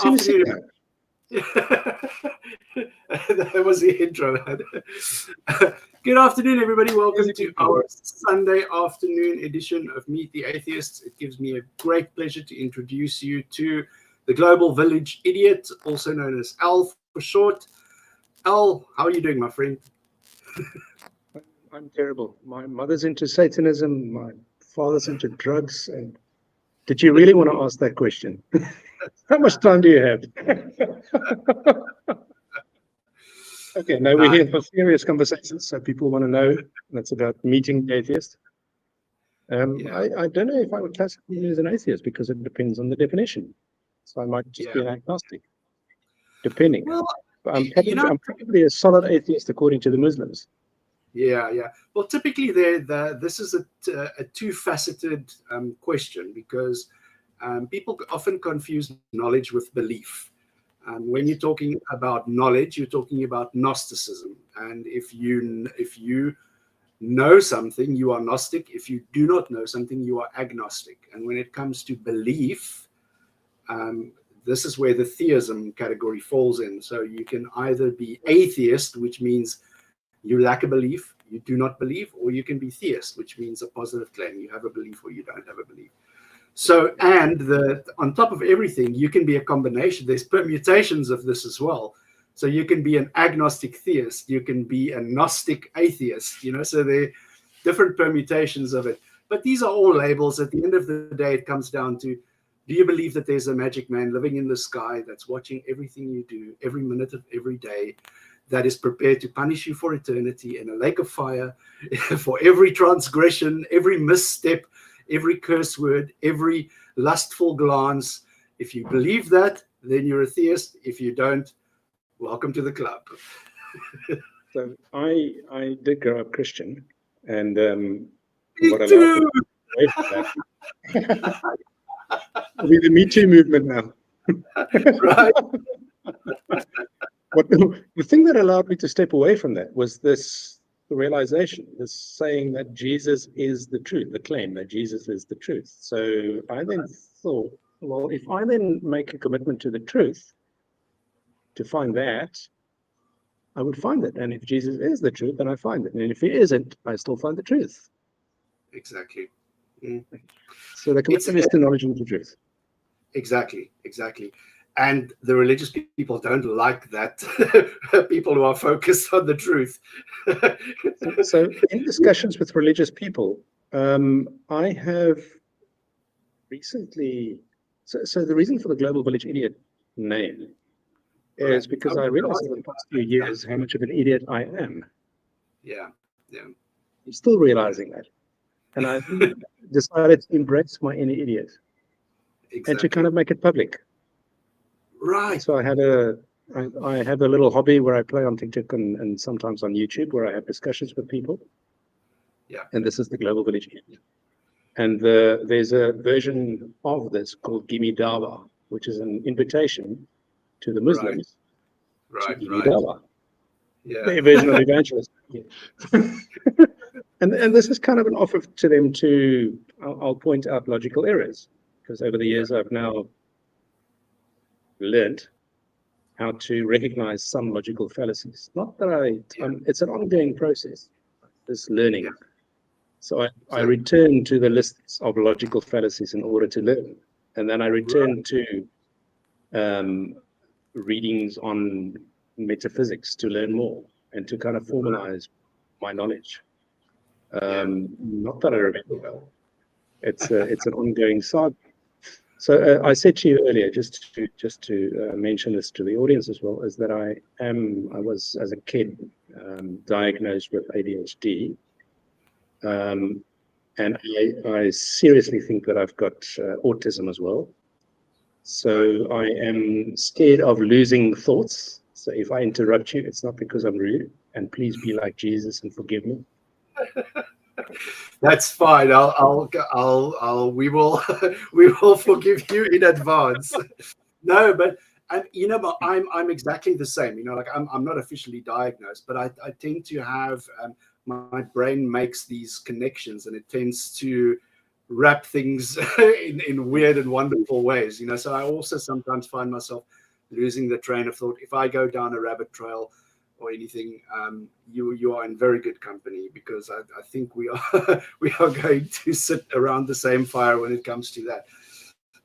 afternoon. That was the intro. Good afternoon, everybody. Welcome to our Sunday afternoon edition of Meet the Atheists. It gives me a great pleasure to introduce you to the Global Village Idiot, also known as Al for short. Al, how are you doing, my friend? I'm terrible. My mother's into Satanism. My father's into drugs. And did you really want to ask that question? How much time do you have? Okay, no, we're here for serious conversations, so people want to know. That's about meeting the atheist. I don't know if I would classify you as an atheist because it depends on the definition. So I might just be an agnostic, depending. Well, I'm probably a solid atheist according to the Muslims. Yeah. Well, typically, this is a two-faceted question because people often confuse knowledge with belief. When you're talking about knowledge, you're talking about Gnosticism, and if you know something, you are Gnostic. If you do not know something, you are agnostic. And when it comes to belief, this is where the theism category falls in. So you can either be atheist, which means you lack a belief, you do not believe, or you can be theist, which means a positive claim. You have a belief or you don't have a belief. So, and on top of everything, you can be a combination. There's permutations of this as well. So you can be an agnostic theist, you can be a Gnostic atheist, so there are different permutations of it. But these are all labels. At the end of the day, it comes down to, do you believe that there's a magic man living in the sky that's watching everything you do, every minute of every day, that is prepared to punish you for eternity in a lake of fire for every transgression, every misstep, every curse word, every lustful glance? If you believe that, then you're a theist. If you don't, welcome to the club. So I did grow up Christian, and Me what too. It'll be the Me Too movement now. Right. The thing that allowed me to step away from that was the realization, this saying that Jesus is the truth, the claim that Jesus is the truth. So I then thought, well, if I then make a commitment to the truth, to find that, I would find it. And if Jesus is the truth, then I find it. And if he isn't, I still find the truth. Exactly. So the commitment is to knowledge and to truth. Exactly. And the religious people don't like that. People who are focused on the truth. So in discussions with religious people, I have recently, so the reason for the Global Village Idiot name is because I realized in the past few years how much of an idiot I am. Yeah. I'm still realizing that. And I decided to embrace my inner idiot. Exactly. And to kind of make it public. Right. So I have a little hobby where I play on TikTok and sometimes on YouTube, where I have discussions with people. Yeah. And this is the Global Village Idiot. And there's a version of this called Gimme Dawa, which is an invitation to the Muslims to Gimme Dawa. Yeah. Their version of evangelism. And this is kind of an offer to them to, I'll point out logical errors, because over the years I've now learned how to recognize some logical fallacies. Not that it's an ongoing process, this learning. Yeah. So I return to the lists of logical fallacies in order to learn. And then I return to readings on metaphysics to learn more and to kind of formalize my knowledge. Not that I remember well. It's an ongoing saga. So I said to you earlier, just to mention this to the audience as well, is that I was as a kid diagnosed with ADHD, and I seriously think that I've got autism as well. So I am scared of losing thoughts. So if I interrupt you, it's not because I'm rude, and please be like Jesus and forgive me. That's fine. We will forgive you in advance. No, but I'm exactly the same. I'm not officially diagnosed, but I tend to have my brain makes these connections, and it tends to wrap things in weird and wonderful ways, So I also sometimes find myself losing the train of thought. If I go down a rabbit trail or anything, you are in very good company, because I think we are we are going to sit around the same fire when it comes to that.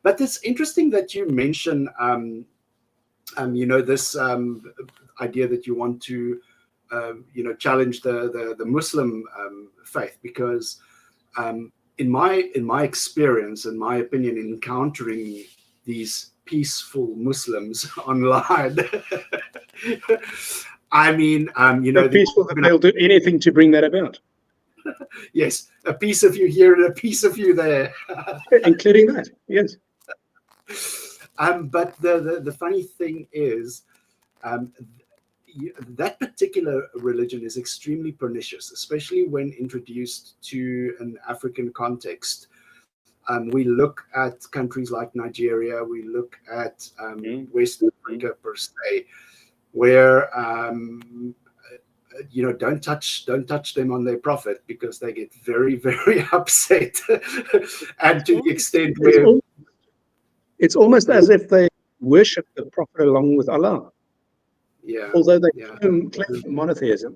But it's interesting that you mention this idea that you want to challenge the Muslim faith, because in my experience and my opinion, encountering these peaceful Muslims online, I mean, So peaceful that they'll do anything to bring that about. Yes, a piece of you here and a piece of you there, including that. Yes. But the funny thing is, that particular religion is extremely pernicious, especially when introduced to an African context. We look at countries like Nigeria, we look at West Africa per se, where don't touch them on their prophet, because they get very, very upset, and to the extent where it's almost as if they worship the prophet along with Allah. Yeah. Although they claim monotheism.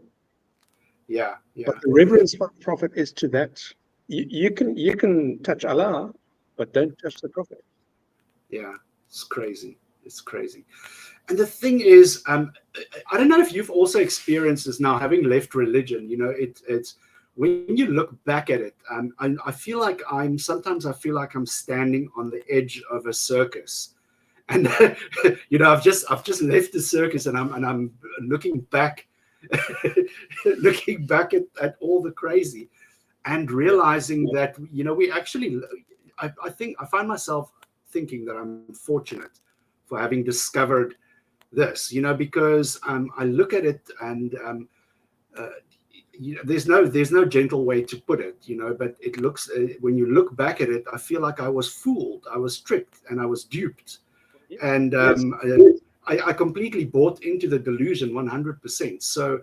Yeah. But the reverence for the prophet is to that. You can touch Allah, but don't touch the prophet. Yeah, it's crazy. It's crazy. And the thing is, I don't know if you've also experienced this now, having left religion. It's when you look back at it, I feel like I'm standing on the edge of a circus, and I've just left the circus, and I'm looking back, at all the crazy, and realizing that we actually, I think I find myself thinking that I'm fortunate for having discovered this, because I look at it, and there's no gentle way to put it, but it looks, when you look back at it, I feel like I was fooled, I was tricked, and I was duped, and I completely bought into the delusion 100%. So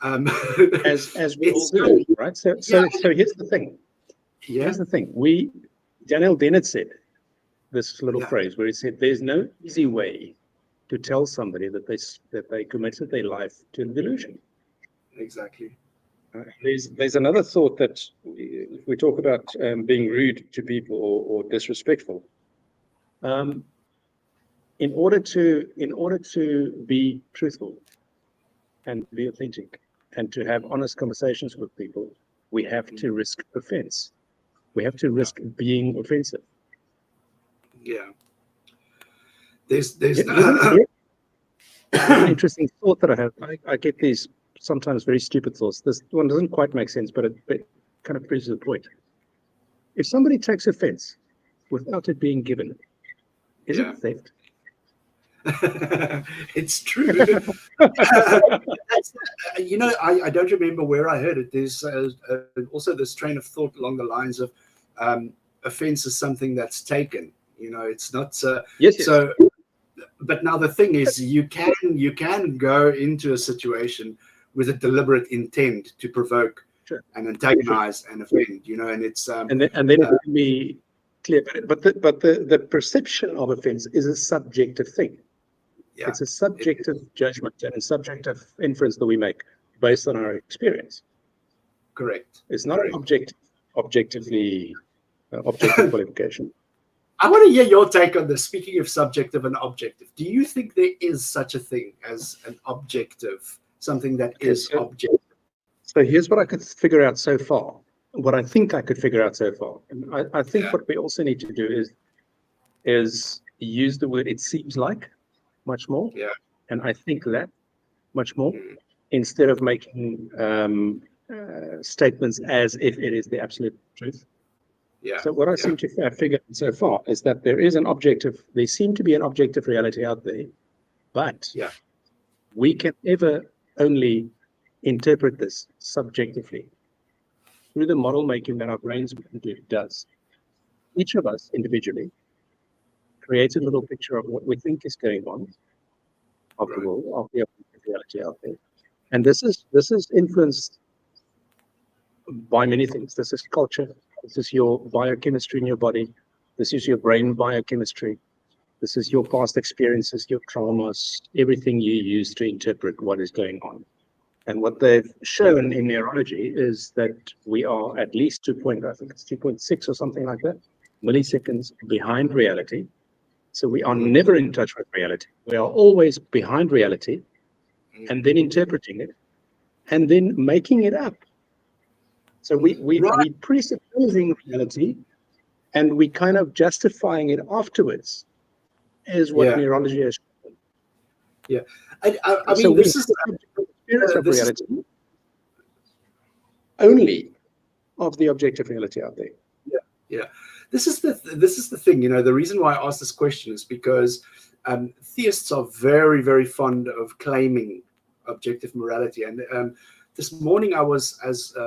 as we all do, right? So here's the thing. Here's the thing. Daniel Dennett said this little phrase where he said, "There's no easy way to tell somebody that they committed their life to the delusion." Exactly. There's another thought that if we talk about being rude to people or disrespectful. In order to be truthful and be authentic and to have honest conversations with people, we have to risk offense. We have to risk being offensive. Yeah. There's an interesting thought that I have. I get these sometimes very stupid thoughts. This one doesn't quite make sense, but it kind of proves the point. If somebody takes offense without it being given, is it theft? It's true. I don't remember where I heard it. There's also this train of thought along the lines of offense is something that's taken. It's not yes. So. But now the thing is, you can go into a situation with a deliberate intent to provoke and antagonize and offend. And it's and then it can be clear. But the perception of offense is a subjective thing. Yeah. It's a subjective judgment and a subjective inference that we make based on our experience. Correct. It's not an objective qualification. I want to hear your take on this. Speaking of subjective and objective, do you think there is such a thing as an objective, something that is objective? So here's what I could figure out so far. What I think I could figure out so far. And I think what we also need to do is use the word "it seems like" much more. Yeah. And I think that much more, instead of making statements as if it is the absolute truth. Yeah. So what I seem to have figured so far is that there seem to be an objective reality out there, but we can ever only interpret this subjectively through the model making that our brains does. Each of us individually creates a little picture of what we think is going on of the world, of the reality out there. And this is influenced by many things. This is culture, This is your biochemistry in your body. This is your brain biochemistry. This is your past experiences, your traumas, everything you use to interpret what is going on. And what they've shown in neurology is that we are at least 2.6 or something like that, milliseconds behind reality. So we are never in touch with reality. We are always behind reality and then interpreting it and then making it up. So we presupposing reality and we kind of justifying it afterwards is what neurology has shown. Yeah. I mean, so this is the experience of reality only of the objective reality out there. Yeah. This is the thing, you know, the reason why I asked this question is because theists are very, very fond of claiming objective morality. And this morning I was,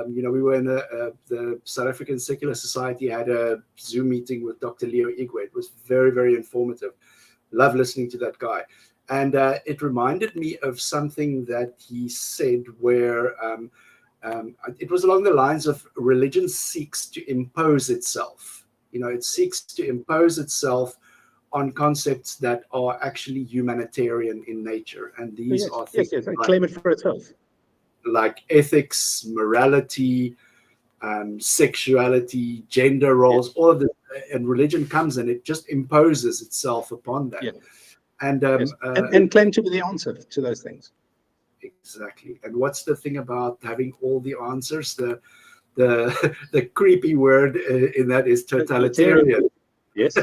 you know, we were in the South African Secular Society, had a Zoom meeting with Dr. Leo Igwe. It was very, very informative. Love listening to that guy. And it reminded me of something that he said where it was along the lines of religion seeks to impose itself. You know, it seeks to impose itself on concepts that are actually humanitarian in nature. And these are things and claim it for itself. Like ethics, morality, sexuality, gender roles, all of this. And religion comes and it just imposes itself upon that. And claim to be the answer to those things. Exactly. And what's the thing about having all the answers? The creepy word in that is totalitarian. Yes.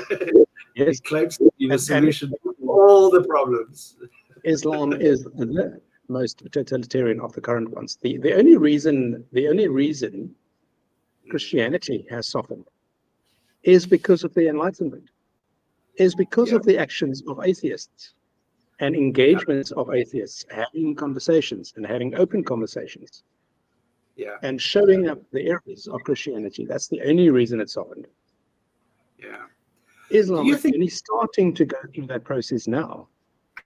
It claims to be the solution to all the problems. Islam is the most totalitarian of the current ones. The only reason Christianity has softened is because of the Enlightenment, is because of the actions of atheists and engagements of atheists, having conversations and having open conversations, and showing up the errors of Christianity. That's the only reason it's softened. Islam is only starting to go through that process now.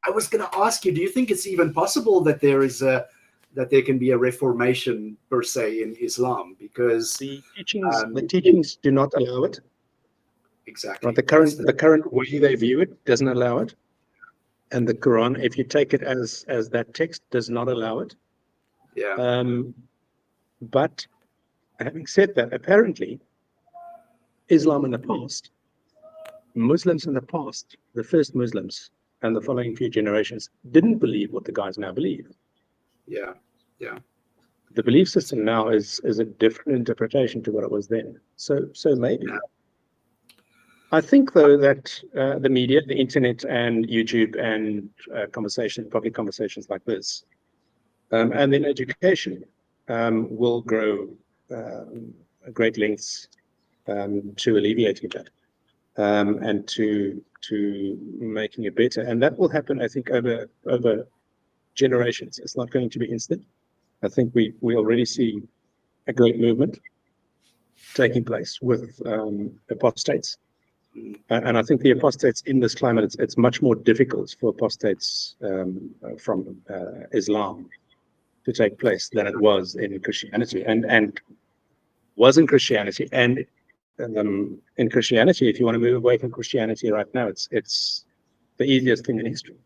I was going to ask you, do you think it's even possible that there can be a reformation per se in Islam? Because the teachings do not allow it. Exactly. Right? The current way they view it doesn't allow it. And the Quran, if you take it as that text, does not allow it. But having said that, apparently Islam in the past, Muslims in the past, the first Muslims and the following few generations didn't believe what the guys now believe. The belief system now is a different interpretation to what it was then. So maybe. I think, though, that the media, the internet and YouTube and public conversations like this, and then education will grow great lengths to alleviating that and to making it better. And that will happen, I think, over generations. It's not going to be instant. I think we already see a great movement taking place with apostates. And I think the apostates in this climate, it's much more difficult for apostates from Islam to take place than it was in Christianity, and was in Christianity. And in Christianity, if you want to move away from Christianity right now, it's the easiest thing in history.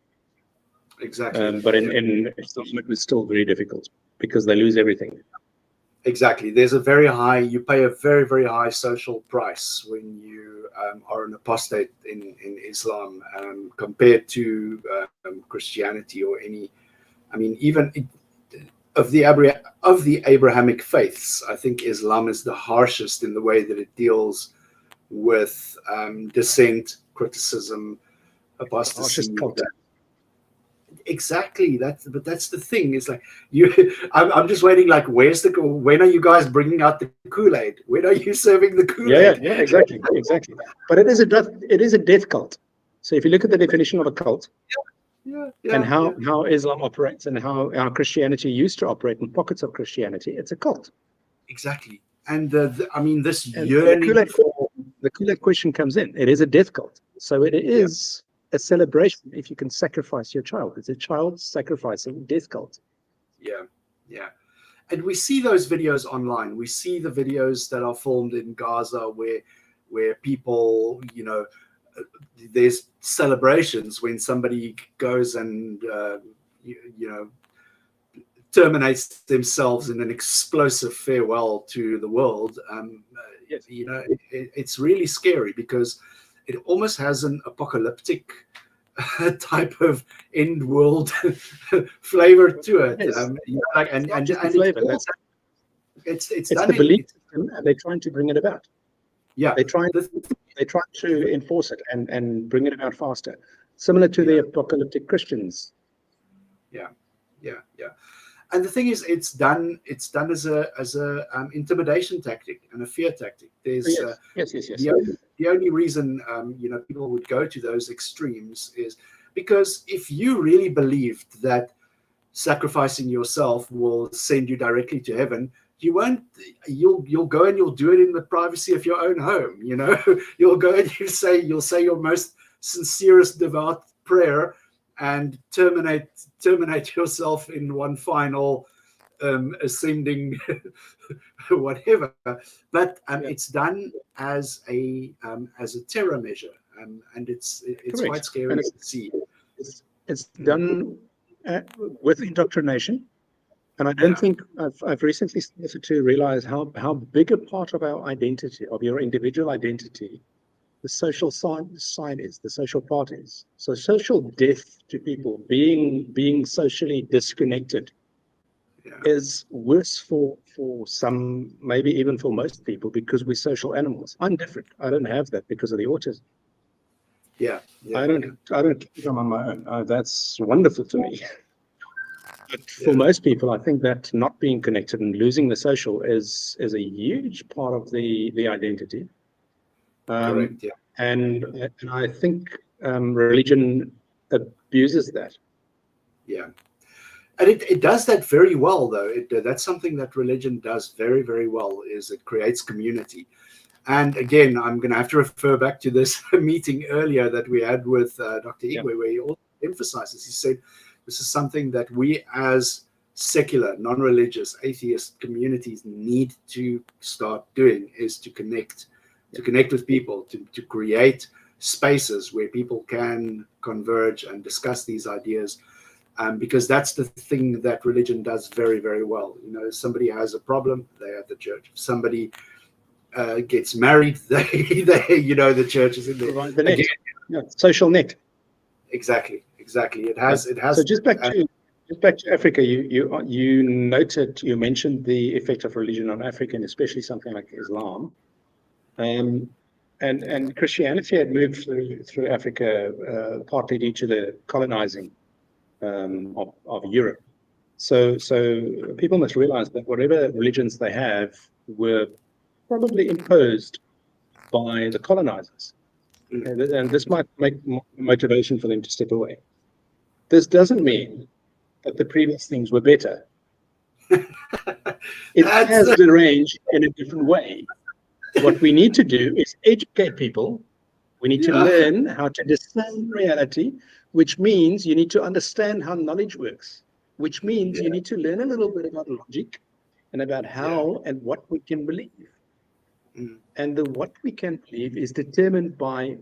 Exactly. But in Islam, it was still very difficult because they lose everything. Exactly. There's you pay a very, very high social price when you are an apostate in Islam compared to Christianity or any, I mean, even of the Abrahamic faiths. I think Islam is the harshest in the way that it deals with dissent, criticism, apostasy. Exactly. That's the thing. It's like I'm just waiting. Like, when are you guys bringing out the Kool-Aid? When are you serving the Kool-Aid? Yeah, exactly. But it is a death cult. So if you look at the definition of a cult, and how Islam operates and how our Christianity used to operate in pockets of Christianity, it's a cult. Exactly. And I mean, this yearning. The Kool-Aid question comes in. It is a death cult. So it is a celebration if you can sacrifice your child. It's a child sacrificing death cult. Yeah. we see those videos online. We see the videos that are filmed in Gaza where people, there's celebrations when somebody goes and terminates themselves in an explosive farewell to the world. Yes. It's really scary because it almost has an apocalyptic type of end world flavor to it. Yes. It's It's done the in, belief system, and they're trying to bring it about. yeah. They try to enforce it and bring it about faster, similar to the apocalyptic Christians. Yeah. And the thing is, it's done as a intimidation tactic and a fear tactic. There's yes. The only reason people would go to those extremes is because if you really believed that sacrificing yourself will send you directly to heaven, you'll go and you'll do it in the privacy of your own home. You'll go and you'll say your most sincerest devout prayer and terminate yourself in one final ascending whatever. But it's done as a terror measure, and it's Correct. quite scary to see. It's done with indoctrination, and I don't think I've recently started to realize how big a part of our identity, of your individual identity, the social side is, the social part is. So social death to people, being socially disconnected, is worse for some, maybe even for most people, because we're social animals. I'm different. I don't have that because of the autism. I don't keep them on my own. That's wonderful to me. But for most people, I think that not being connected and losing the social is a huge part of the identity. Correct. Yeah. And I think religion abuses that. Yeah. And it does that very well, though. That's something that religion does very, very well, is it creates community. And again, I'm going to have to refer back to this meeting earlier that we had with Dr. Igwe, where he also emphasizes, he said, this is something that we as secular, non-religious, atheist communities need to start doing, is to connect with people, to create spaces where people can converge and discuss these ideas. Because that's the thing that religion does very, very well. If somebody has a problem, they're at the church. If somebody gets married, the church is in there. Provide the net. Social net. Exactly. It has. So just back to Africa. You mentioned the effect of religion on Africa, and especially something like Islam. And Christianity had moved through Africa partly due to the colonizing of Europe. So people must realize that whatever religions they have were probably imposed by the colonizers. And this might make motivation for them to step away. This doesn't mean that the previous things were better. It has been arranged in a different way. What we need to do is educate people. We need to learn how to discern reality, which means you need to understand how knowledge works, which means you need to learn a little bit about logic and about how and what we can believe. And what we can believe is determined by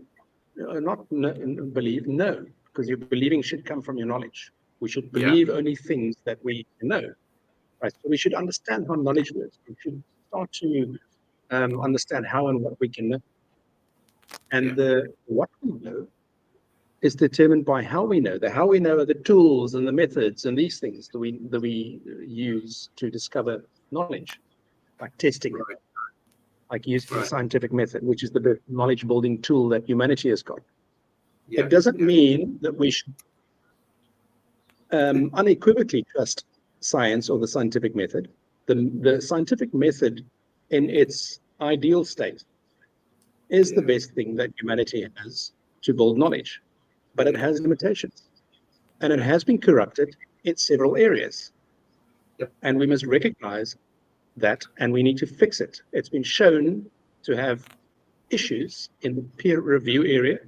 believe, because your believing should come from your knowledge. We should believe only things that we know. Right? So we should understand how knowledge works. We should start to understand how and what we can know. And what we know is determined by how we know. The how we know are the tools and the methods and these things that we use to discover knowledge, like testing it, like using the scientific method, which is the knowledge building tool that humanity has got. It doesn't mean that we should unequivocally trust science or the scientific method. The scientific method in its ideal state is the best thing that humanity has to build knowledge, but it has limitations, and it has been corrupted in several areas. And we must recognize that, and we need to fix it. It's been shown to have issues in the peer review area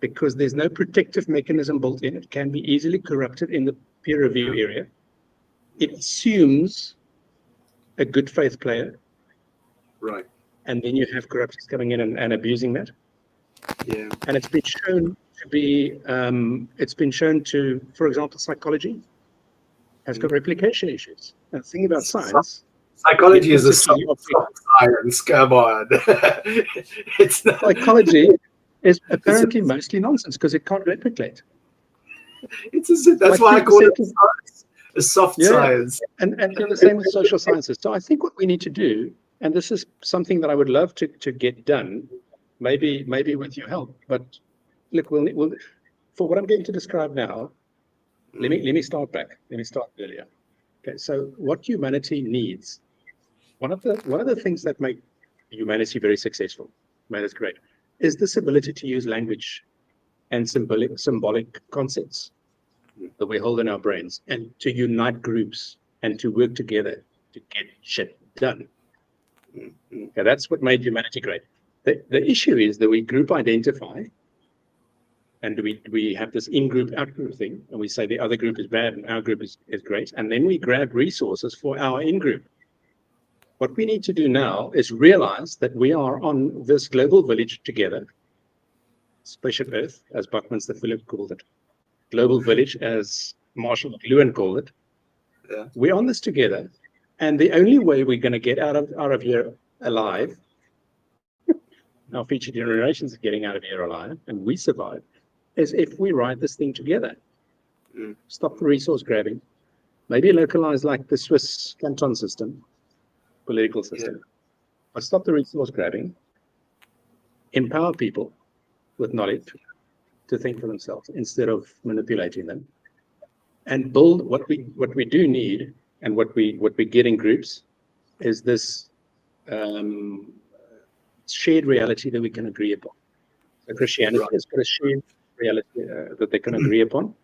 because there's no protective mechanism built in. It can be easily corrupted in the peer review area. it assumes a good faith player, Right. and then you have corruptors coming in and abusing that. Yeah. And it's been shown to be, for example, psychology has got replication issues. And the thing about science, Psychology is a particularly soft science. Come on. It's not. psychology is apparently mostly nonsense because it can't replicate. That's why I call it a soft science. And the same with social sciences. So I think what we need to do, and this is something that I would love to get done, maybe with your help. But look, we'll for what I'm going to describe now, let me start back. Let me start earlier. Okay, so what humanity needs, one of the things that make humanity very successful, made us great, is this ability to use language and symbolic concepts that we hold in our brains, and to unite groups and to work together to get shit done. Okay, that's what made humanity great. The issue is that we group identify, and we have this in-group, out-group thing, and we say the other group is bad and our group is great, and then we grab resources for our in-group. What we need to do now is realize that we are on this global village together, spaceship Earth, as Buckminster Philip called it, global village, as Marshall McLuhan called it. Yeah. We're on this together, and the only way we're going to get out of here alive, our future generations are getting out of here alive, and we survive, is if we ride this thing together. Stop the resource grabbing, maybe localize like the Swiss canton system, political system, but stop the resource grabbing, empower people with knowledge to think for themselves instead of manipulating them, and build what we do need, and what we get in groups is this shared reality that we can agree upon. So Christianity has got a shared reality that they can agree upon,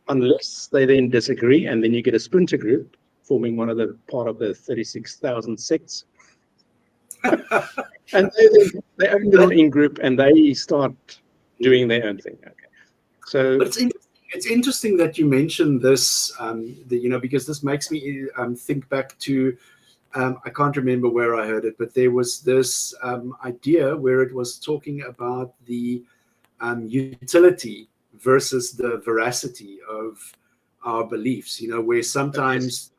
unless they then disagree, and then you get a splinter group forming part of the 36,000 sects. And they own their own in-group, and they start doing their own thing. Okay. So but it's interesting that you mentioned this, because this makes me think back to, I can't remember where I heard it, but there was this idea where it was talking about the utility versus the veracity of our beliefs, where sometimes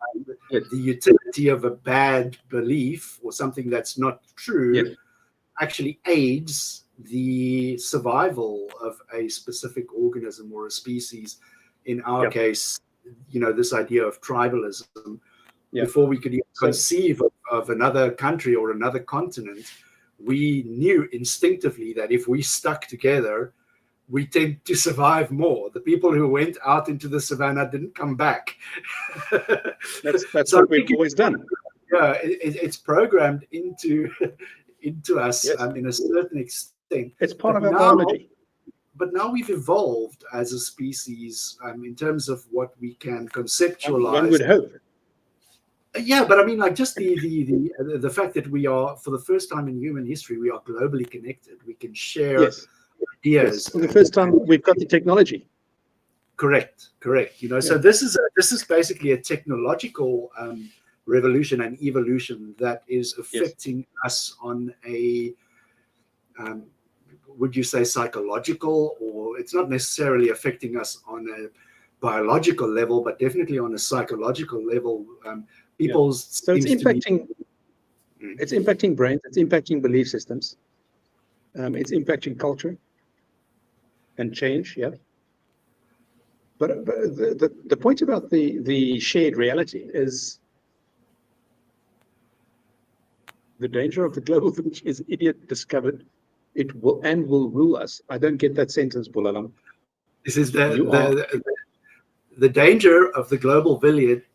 the utility of a bad belief or something that's not true actually aids the survival of a specific organism or a species. In our case, this idea of tribalism. Before we could even conceive of another country or another continent, we knew instinctively that if we stuck together, we tend to survive more. The people who went out into the savannah didn't come back. That's what we've always done. Yeah, it's programmed into us in a certain extent. It's part of our biology. But now we've evolved as a species in terms of what we can conceptualize. One would hope. Yeah, but I mean, like, just the fact that we are, for the first time in human history, we are globally connected. We can share ideas. Yes. For the first time, we've got the technology. Correct. So this is basically a technological revolution and evolution that is affecting us on a would you say psychological, or it's not necessarily affecting us on a biological level, but definitely on a psychological level. So it's impacting brains, it's impacting belief systems, it's impacting culture and change. But the point about the shared reality is the danger of the global village is idiot discovered it will rule us. I don't get that sentence, Bulalam. This is the danger of the global village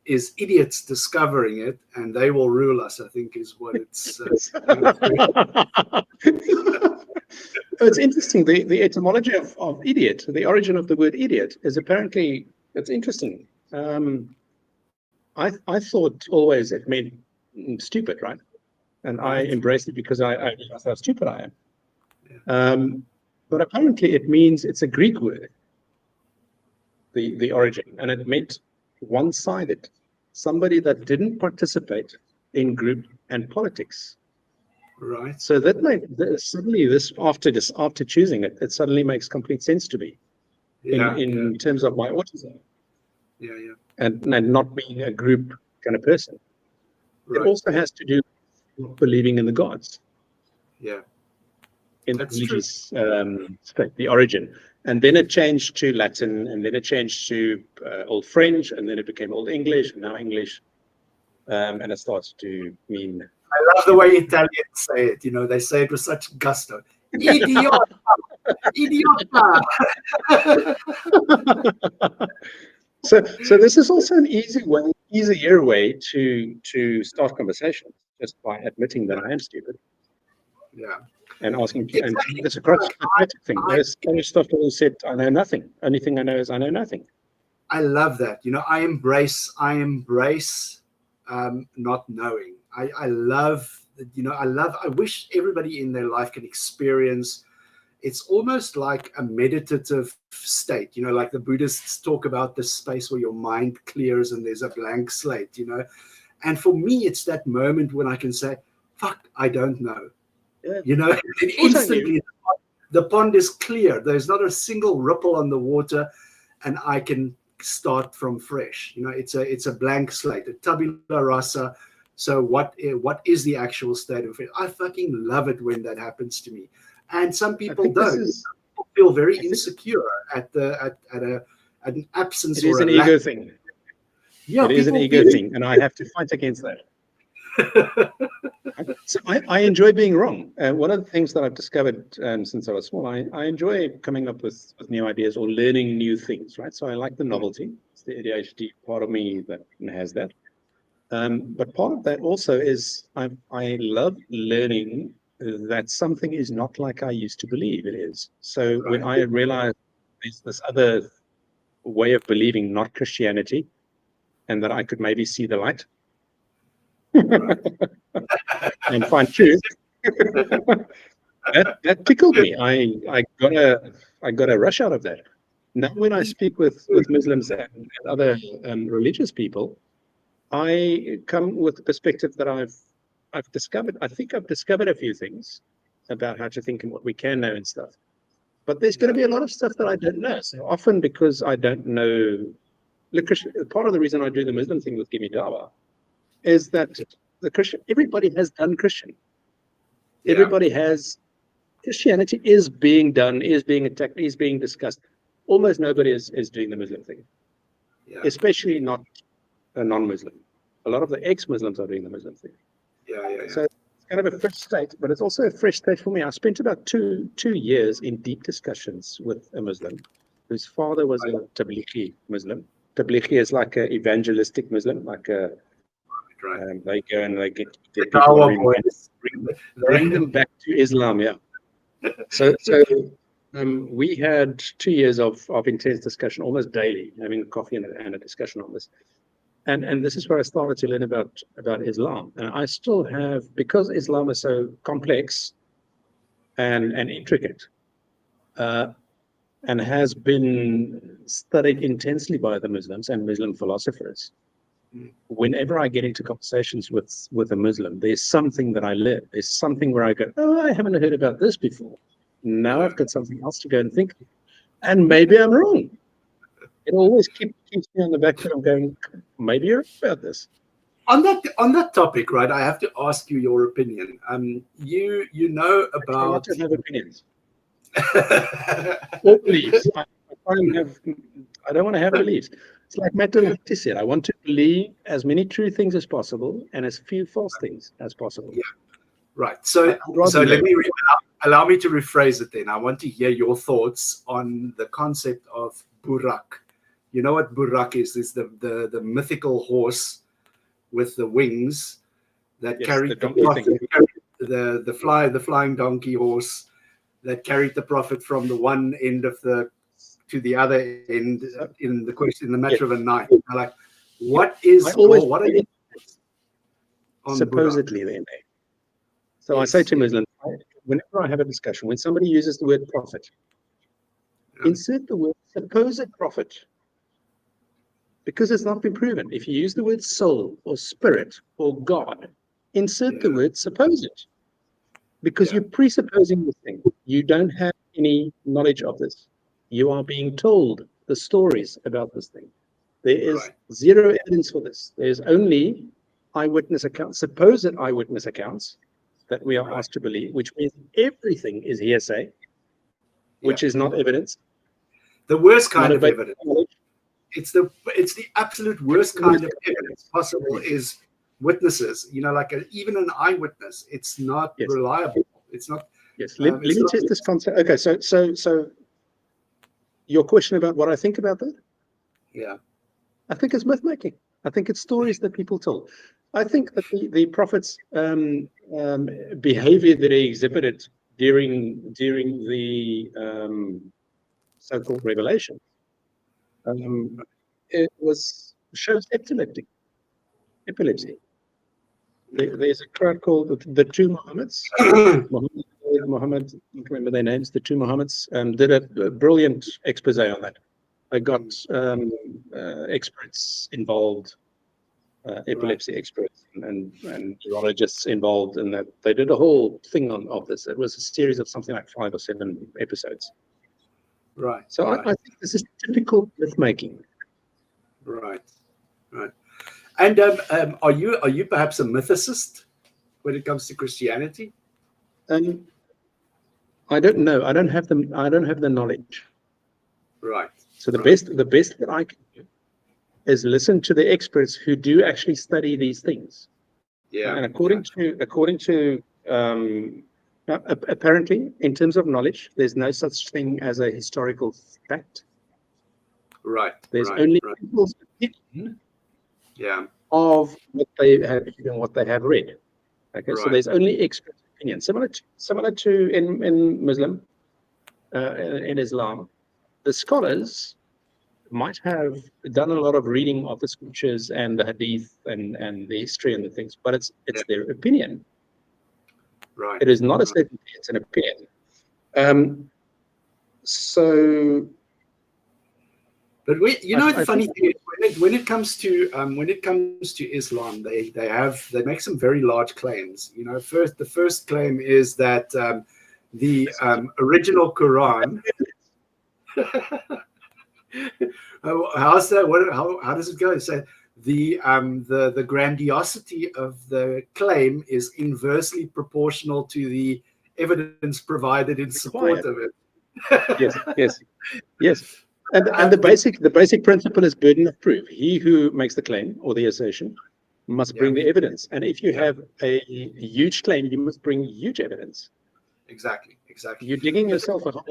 is idiots discovering it, and they will rule us, I think, is what it's. It's interesting. The etymology of idiot, the origin of the word idiot, is apparently, it's interesting. I thought always it meant stupid, right? And I embraced it because I realized how stupid I am. But apparently it means, it's a Greek word, the origin, and it meant one-sided, somebody that didn't participate in group and politics. Right. So that suddenly after choosing it, it suddenly makes complete sense to me in terms of my autism. Yeah, yeah. And not being a group kind of person. Right. It also has to do with believing in the gods. Yeah. In That's the true. religious state, the origin. And then it changed to Latin, and then it changed to Old French, and then it became Old English, and now English. And it starts to mean... I love the way Italians say it. You know, they say it with such gusto. Idiota! Idiota! So this is also an easier way to start conversations, just by admitting that I am stupid. Yeah. And asking Exactly. and this across thing. There's stuff that was said, I know nothing. Only thing I know is I know nothing. I love that. You know, I embrace not knowing. I love, you know, I wish everybody in their life can experience. It's almost like a meditative state, you know, like the Buddhists talk about this space where your mind clears and there's a blank slate, you know. And for me, it's that moment when I can say, fuck, I don't know. Yeah. You know, and instantly the pond is clear. There's not a single ripple on the water, and I can start from fresh. You know, it's a blank slate, a tabula rasa. So what is the actual state of it? I fucking love it when that happens to me. And some people don't. People feel very insecure at an absence. It is an ego thing. Yeah, it is an ego thing, and I have to fight against that. So I enjoy being wrong. One of the things that I've discovered since I was small, I enjoy coming up with new ideas or learning new things, right? So I like the novelty. It's the ADHD part of me that has that. But part of that also is I love learning that something is not like I used to believe it is. So when I realize there's this other way of believing, not Christianity, and that I could maybe see the light and find truth, that tickled me. I got a rush out of that. Now when I speak with Muslims and other religious people, I come with the perspective that I've discovered. I think I've discovered a few things about how to think and what we can know and stuff. But there's going to be a lot of stuff that I don't know. So often because I don't know, part of the reason I do the Muslim thing with Gimme Dawa is that the Christian, everybody has done Christian. Yeah. Everybody has, Christianity is being done, is being attacked, is being discussed. Almost nobody is doing the Muslim thing, especially not a non-Muslim. A lot of the ex-Muslims are doing the Muslim thing. So it's kind of a fresh state, but it's also a fresh state for me. I spent about two years in deep discussions with a Muslim whose father was a Tablighi Muslim. Tablighi is like an evangelistic Muslim, like a they go and they get people, bring them back to Islam. Yeah. So we had 2 years of intense discussion, almost daily, having coffee and a discussion on this. And this is where I started to learn about Islam. And I still have, because Islam is so complex and intricate, and has been studied intensely by the Muslims and Muslim philosophers. Whenever I get into conversations with a Muslim, there's something that I learn. There's something where I go, oh, I haven't heard about this before. Now I've got something else to go and think. And maybe I'm wrong. It always keeps me on the back foot. I'm going, maybe you're right about this. On that topic, right? I have to ask you your opinion. You know about. I want to have opinions. Or beliefs. I don't want to have beliefs. It's like Matt said. I want to believe as many true things as possible and as few false things as possible. Yeah. Right. So allow me to rephrase it then. I want to hear your thoughts on the concept of Burak. You know what Burak is? It's the mythical horse with the wings that carried the flying donkey horse that carried the prophet from the one end of to the other end in the matter of a night. Like, what are you supposedly then? So yes, I say to Muslims, whenever I have a discussion, when somebody uses the word prophet, insert the word supposed prophet. because it's not been proven. If you use the word soul or spirit or God, insert the word supposed, because you're presupposing this thing. You don't have any knowledge of this. You are being told the stories about this thing. There is zero evidence for this. There's only eyewitness accounts, supposed eyewitness accounts that we are asked to believe, which means everything is hearsay, which is not evidence. The worst kind of evidence. It's the absolute worst kind of evidence possible is witnesses. You know, like even an eyewitness, it's not reliable. It's not. Yes. Let me test this concept. Okay, so your question about what I think about that? Yeah. I think it's myth making. I think it's stories that people told. I think that the prophets' behavior that they exhibited during the so-called revelation, it shows epilepsy. There's a crowd called the two Muhammads. Muhammad, I can't remember their names. The two Muhammads did a brilliant expose on that. They got experts involved, epilepsy experts and neurologists involved in that. They did a whole thing of this. It was a series of something like 5 or 7 episodes. Right. So I think this is typical myth making. Right. And are you perhaps a mythicist when it comes to Christianity? I don't know. I don't have the knowledge. Right. So the best that I can do is listen to the experts who do actually study these things. Yeah. And according to apparently, in terms of knowledge, there's no such thing as a historical fact. Right. There's only people's opinion of what they have and what they have read. Okay, so there's only expert opinion, similar to in Muslim, in Islam. The scholars might have done a lot of reading of the scriptures and the hadith and the history and the things, but it's their opinion. Right. It is not a certainty; it's an opinion. But the funny thing is, when it comes to Islam, they make some very large claims. You know, the first claim is that the original Quran. How's that? How does it go? So the grandiosity of the claim is inversely proportional to the evidence provided in support of it. Yes. And the basic principle is burden of proof. He who makes the claim or the assertion must bring the evidence. And if you have a huge claim, you must bring huge evidence. Exactly. You're digging yourself a hole.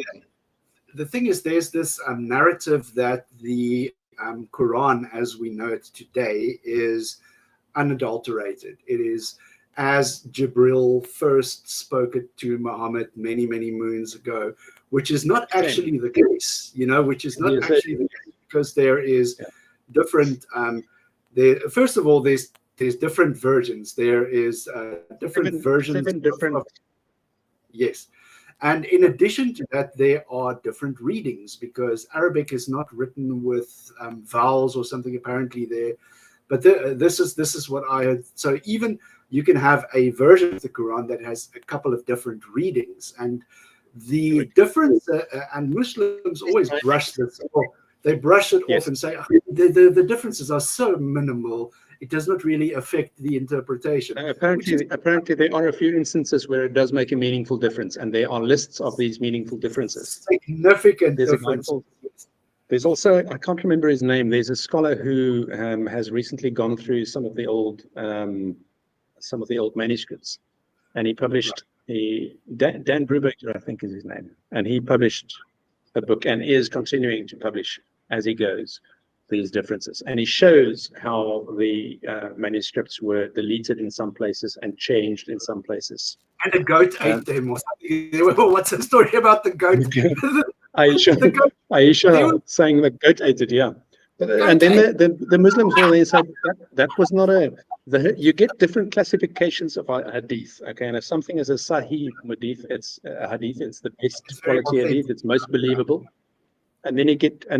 The thing is, there's this narrative that the Quran, as we know it today, is unadulterated. It is as Jibril first spoke it to Muhammad many, many moons ago, which is not actually the case, which is not actually the case, because there is different, first of all, there's different versions. There is different versions. 7 different. Yes. And in addition to that, there are different readings, because Arabic is not written with vowels or something apparently there. But this is what I had. So even you can have a version of the Quran that has a couple of different readings, and the difference, and Muslims always brush this off. They brush it off and say the differences are so minimal, it does not really affect the interpretation. Apparently, there are a few instances where it does make a meaningful difference, and there are lists of these meaningful differences. Significant difference. There's also, I can't remember his name. There's a scholar who has recently gone through some of the old manuscripts, and he published Dan Brubaker, I think is his name, and he published a book and is continuing to publish as he goes these differences, and he shows how the manuscripts were deleted in some places and changed in some places. And the goat ate them or something. What's the story about the goat? Aisha saying the goat ate it, and then the Muslims will then say that was not you get different classifications of hadith. Okay, and if something is a sahih hadith, it's a hadith, it's the best quality hadith, it's most believable. And then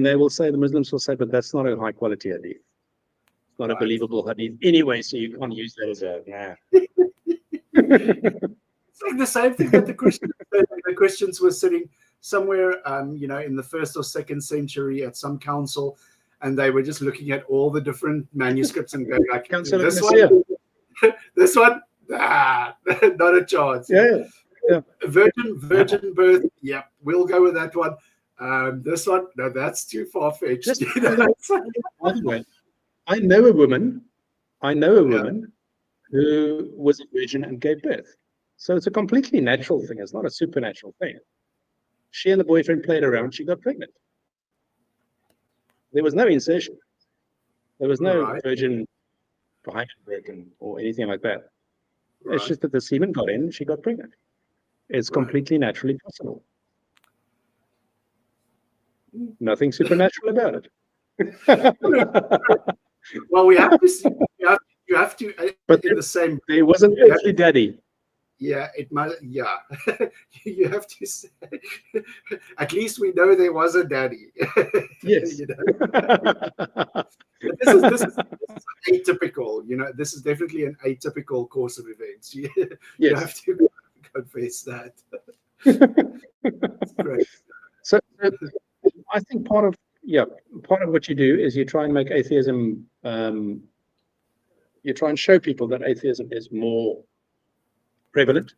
they will say, the Muslims will say, but that's not a high quality hadith. It's not a believable hadith anyway, so you can't use that as a, It's like the same thing that the Christians were sitting somewhere, in the 1st or 2nd century at some council, and they were just looking at all the different manuscripts and going like, this one, not a chance. Yeah. Virgin birth, yeah, we'll go with that one. This one, no, that's too far-fetched. By the way, I know a woman who was a virgin and gave birth. So it's a completely natural thing. It's not a supernatural thing. She and the boyfriend played around. She got pregnant. There was no insertion. There was no virgin behind or anything like that. Right. It's just that the semen got in. She got pregnant. It's completely naturally possible. Nothing supernatural about it. Well, we have to see. You have to. But in the same. There wasn't earthly daddy. Yeah, it must. Yeah, you have to say. At least we know there was a daddy. Yes. This is atypical. This is definitely an atypical course of events. You have to confess that. That's great. So I think part of what you do is you try and make atheism. You try and show people that atheism is more prevalent.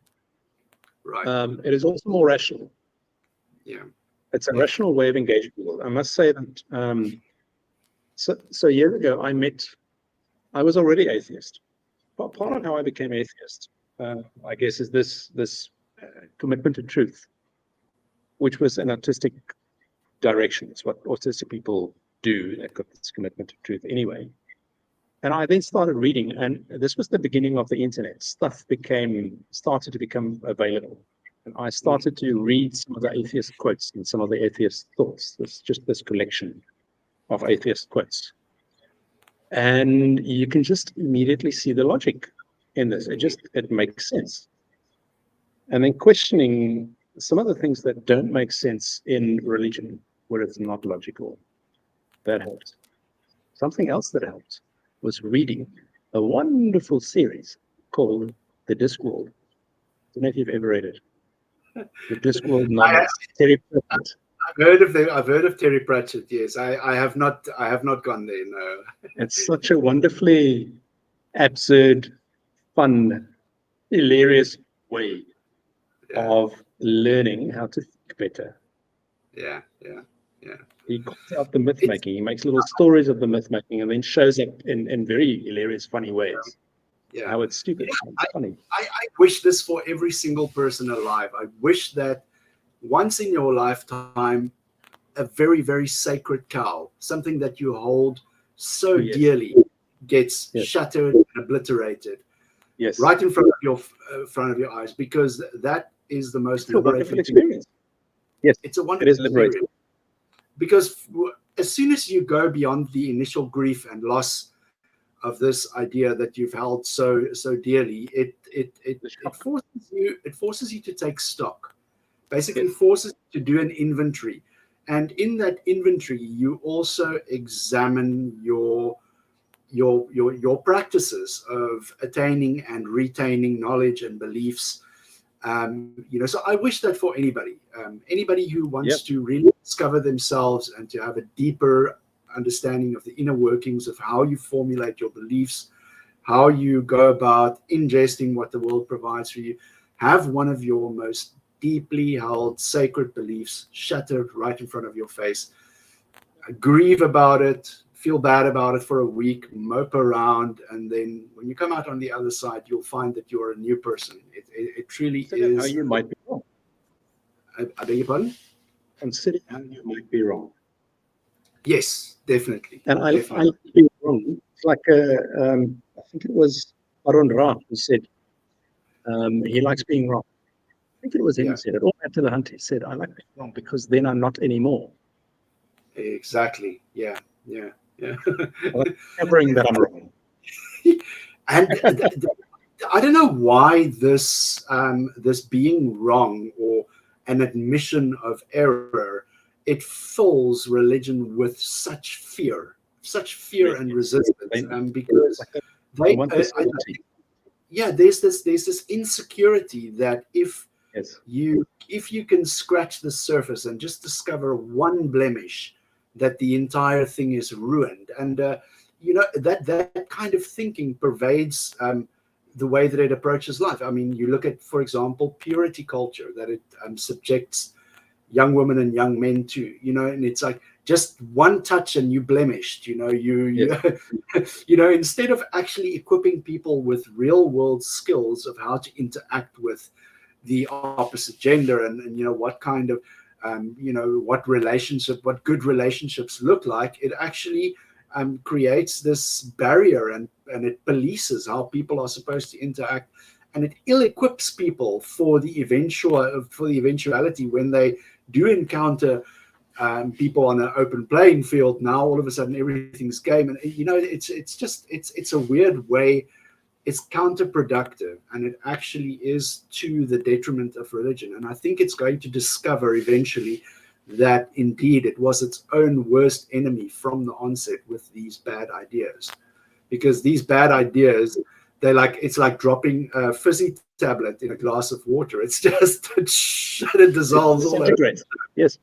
Right. It is also more rational. Yeah. It's a rational way of engaging people. I must say that. So years ago, I was already atheist. But part of how I became atheist, I guess, is this commitment to truth, which was an artistic direction. It's what autistic people do. They've got this commitment to truth anyway. And I then started reading, and this was the beginning of the internet. Stuff started to become available. And I started to read some of the atheist quotes and some of the atheist thoughts. This collection of atheist quotes. And you can just immediately see the logic in this. It makes sense. And then questioning some of the things that don't make sense in religion, where it's not logical, that helped. Something else that helped was reading a wonderful series called The Discworld. I don't know if you've ever read it. The Discworld novels. Terry Pratchett. I've heard of Terry Pratchett. Yes, I have not gone there. No. It's such a wonderfully absurd, fun, hilarious way of learning how to think better. Yeah. He calls out the myth making. He makes little stories of the myth making and then shows it in very hilarious, funny ways. Yeah. How it's stupid. It's funny. I wish this for every single person alive. I wish that once in your lifetime, a very, very sacred cow, something that you hold so dearly, gets shattered and obliterated. Yes. Right in front of your eyes, because that is the most liberating experience. Yes, it's a wonderful liberating. Because as soon as you go beyond the initial grief and loss of this idea that you've held so dearly, it forces you to take stock. Basically, forces you to do an inventory, and in that inventory, you also examine your practices of attaining and retaining knowledge and beliefs. So I wish that for anybody who wants to really discover themselves and to have a deeper understanding of the inner workings of how you formulate your beliefs, how you go about ingesting what the world provides for you, have one of your most deeply held sacred beliefs shattered right in front of your face, grieve about it, feel bad about it for a week, mope around, and then when you come out on the other side, you'll find that you're a new person. It truly is. How you might be wrong. I beg your pardon? Consider how you might be wrong. Yes, definitely. And I like being wrong. It's like I think it was Arun Ra who said he likes being wrong. I think it was him who said it. Or Matt Hunt said, I like being wrong because then I'm not anymore. Exactly. Yeah. Covering that I'm wrong. And I don't know why this being wrong or an admission of error it fills religion with such fear and resistance, because they want this certainty. there's this insecurity that if Yes. you can scratch the surface and just discover one blemish, that the entire thing is ruined. And that kind of thinking pervades the way that it approaches life. I mean, you look at, for example, purity culture, that it subjects young women and young men to, and it's like just one touch and you blemished, instead of actually equipping people with real world skills of how to interact with the opposite gender, and what kind of what good relationships look like. It actually creates this barrier, and it polices how people are supposed to interact, and it ill-equips people for the eventuality when they do encounter people on an open playing field. Now all of a sudden everything's game, and it's a weird way. It's counterproductive, and it actually is to the detriment of religion. And I think it's going to discover eventually that indeed it was its own worst enemy from the onset with these bad ideas. Because these bad ideas, it's like dropping a fizzy tablet in a glass of water. It's just it dissolves all over. Yes.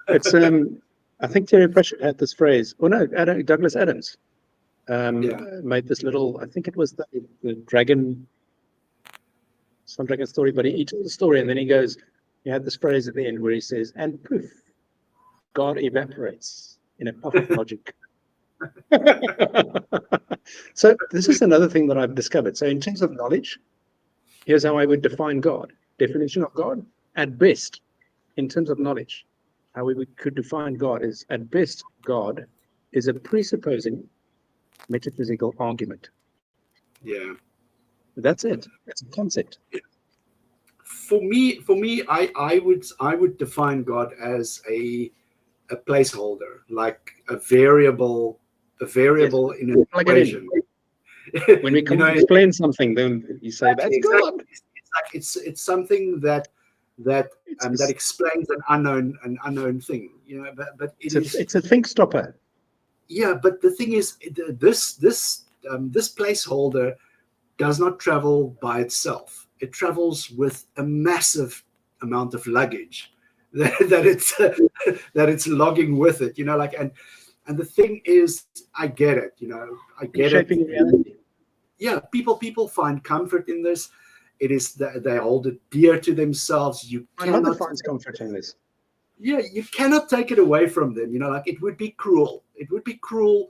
It's I think Terry Pratchett had this phrase. Oh no, Douglas Adams made this little, I think it was the dragon, some dragon story, but he told the story, and then he had this phrase at the end where he says, and poof, God evaporates in a puff of logic. So this is another thing that I've discovered. So in terms of knowledge, here's how I would define God. Definition of God, at best, in terms of knowledge, how we could define God is, at best, God is a presupposing metaphysical argument. Yeah, that's it. That's a concept. For me, I would define God as a placeholder, like a variable in an equation. When we can't explain something, then you say that's God. It's something that explains an unknown thing, but it's a think stopper. Yeah, but the thing is, this placeholder does not travel by itself. It travels with a massive amount of luggage that it's logging with it. And the thing is, I get it. I get it. Reality. Yeah, people find comfort in this. It is that they hold it dear to themselves. My mother finds comfort in this. Yeah, you cannot take it away from them. It would be cruel. It would be cruel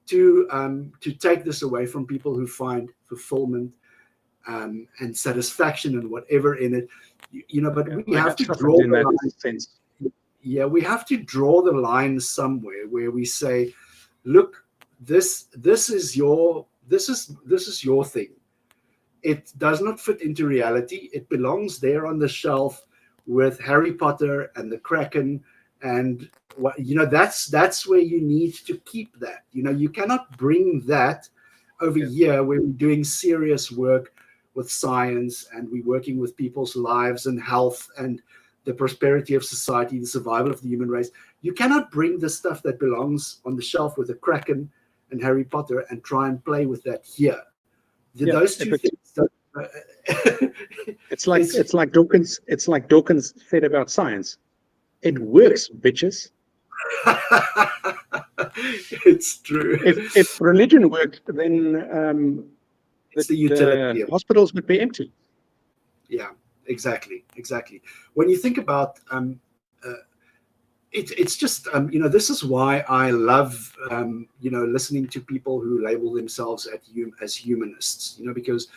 to take this away from people who find fulfillment and satisfaction and whatever in it. But we have to draw the line. Yeah, we have to draw the line somewhere where we say, look, this is your thing. It does not fit into reality. It belongs there on the shelf with Harry Potter and the Kraken, and that's where you need to keep that. You cannot bring that over here where we're doing serious work with science, and we're working with people's lives and health and the prosperity of society, the survival of the human race. You cannot bring the stuff that belongs on the shelf with the Kraken and Harry Potter and try and play with that here. Those two things. It's like Dawkins said about science. It works, bitches. It's true. If religion worked, then it's the utility. Hospitals would be empty. Yeah, exactly. When you think about it's just this is why I love listening to people who label themselves as humanists. Because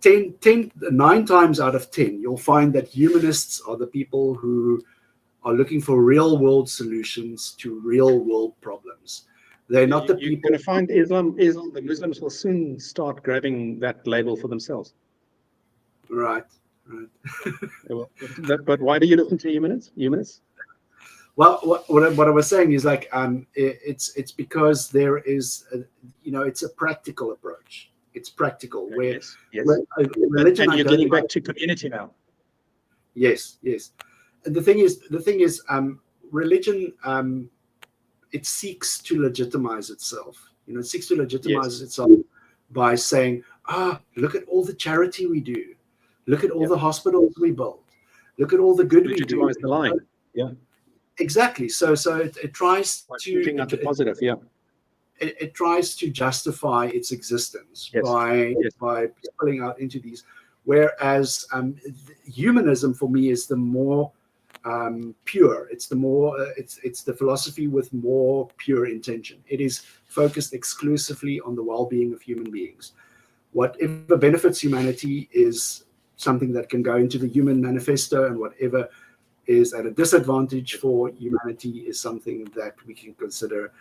9 times out of 10, you'll find that humanists are the people who are looking for real world solutions to real world problems. They're not the people. You're going to find Islam, the Muslims will soon start grabbing that label for themselves. Right. But why do you listen to humanists? Well, what I was saying is it's because there is it's a practical approach. It's practical where religion. And you're getting back to community now. Yes. And the thing is, religion, it seeks to legitimize itself. It seeks to legitimize itself by saying, look at all the charity we do. Look at all the hospitals we build. Look at all the good we do. Legitimize the line. Yeah. Exactly. So it tries to out the positive. Yeah. It tries to justify its existence by spilling out into these. Whereas humanism for me is the more pure. It's the more it's the philosophy with more pure intention. It is focused exclusively on the well-being of human beings. Whatever benefits humanity is something that can go into the human manifesto, and whatever is at a disadvantage for humanity is something that we can consider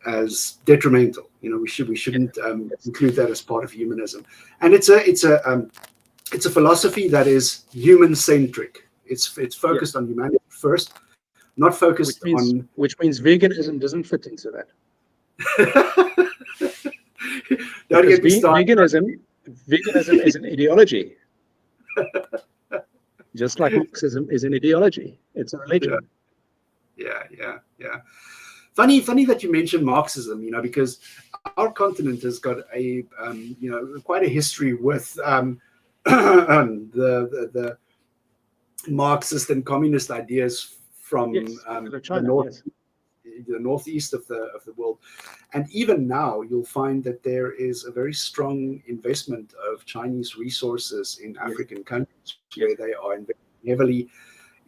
as detrimental. We shouldn't include that as part of humanism. And it's a philosophy that is human-centric. It's focused on humanity first, not focused on. Which means veganism doesn't fit into that. Don't get me started. Veganism is an ideology. Just like Marxism is an ideology. It's a religion. Yeah. Funny that you mentioned Marxism, because our continent has got a quite a history with the Marxist and communist ideas from China, the northeast of the world. And even now, you'll find that there is a very strong investment of Chinese resources in African countries, where they are investing heavily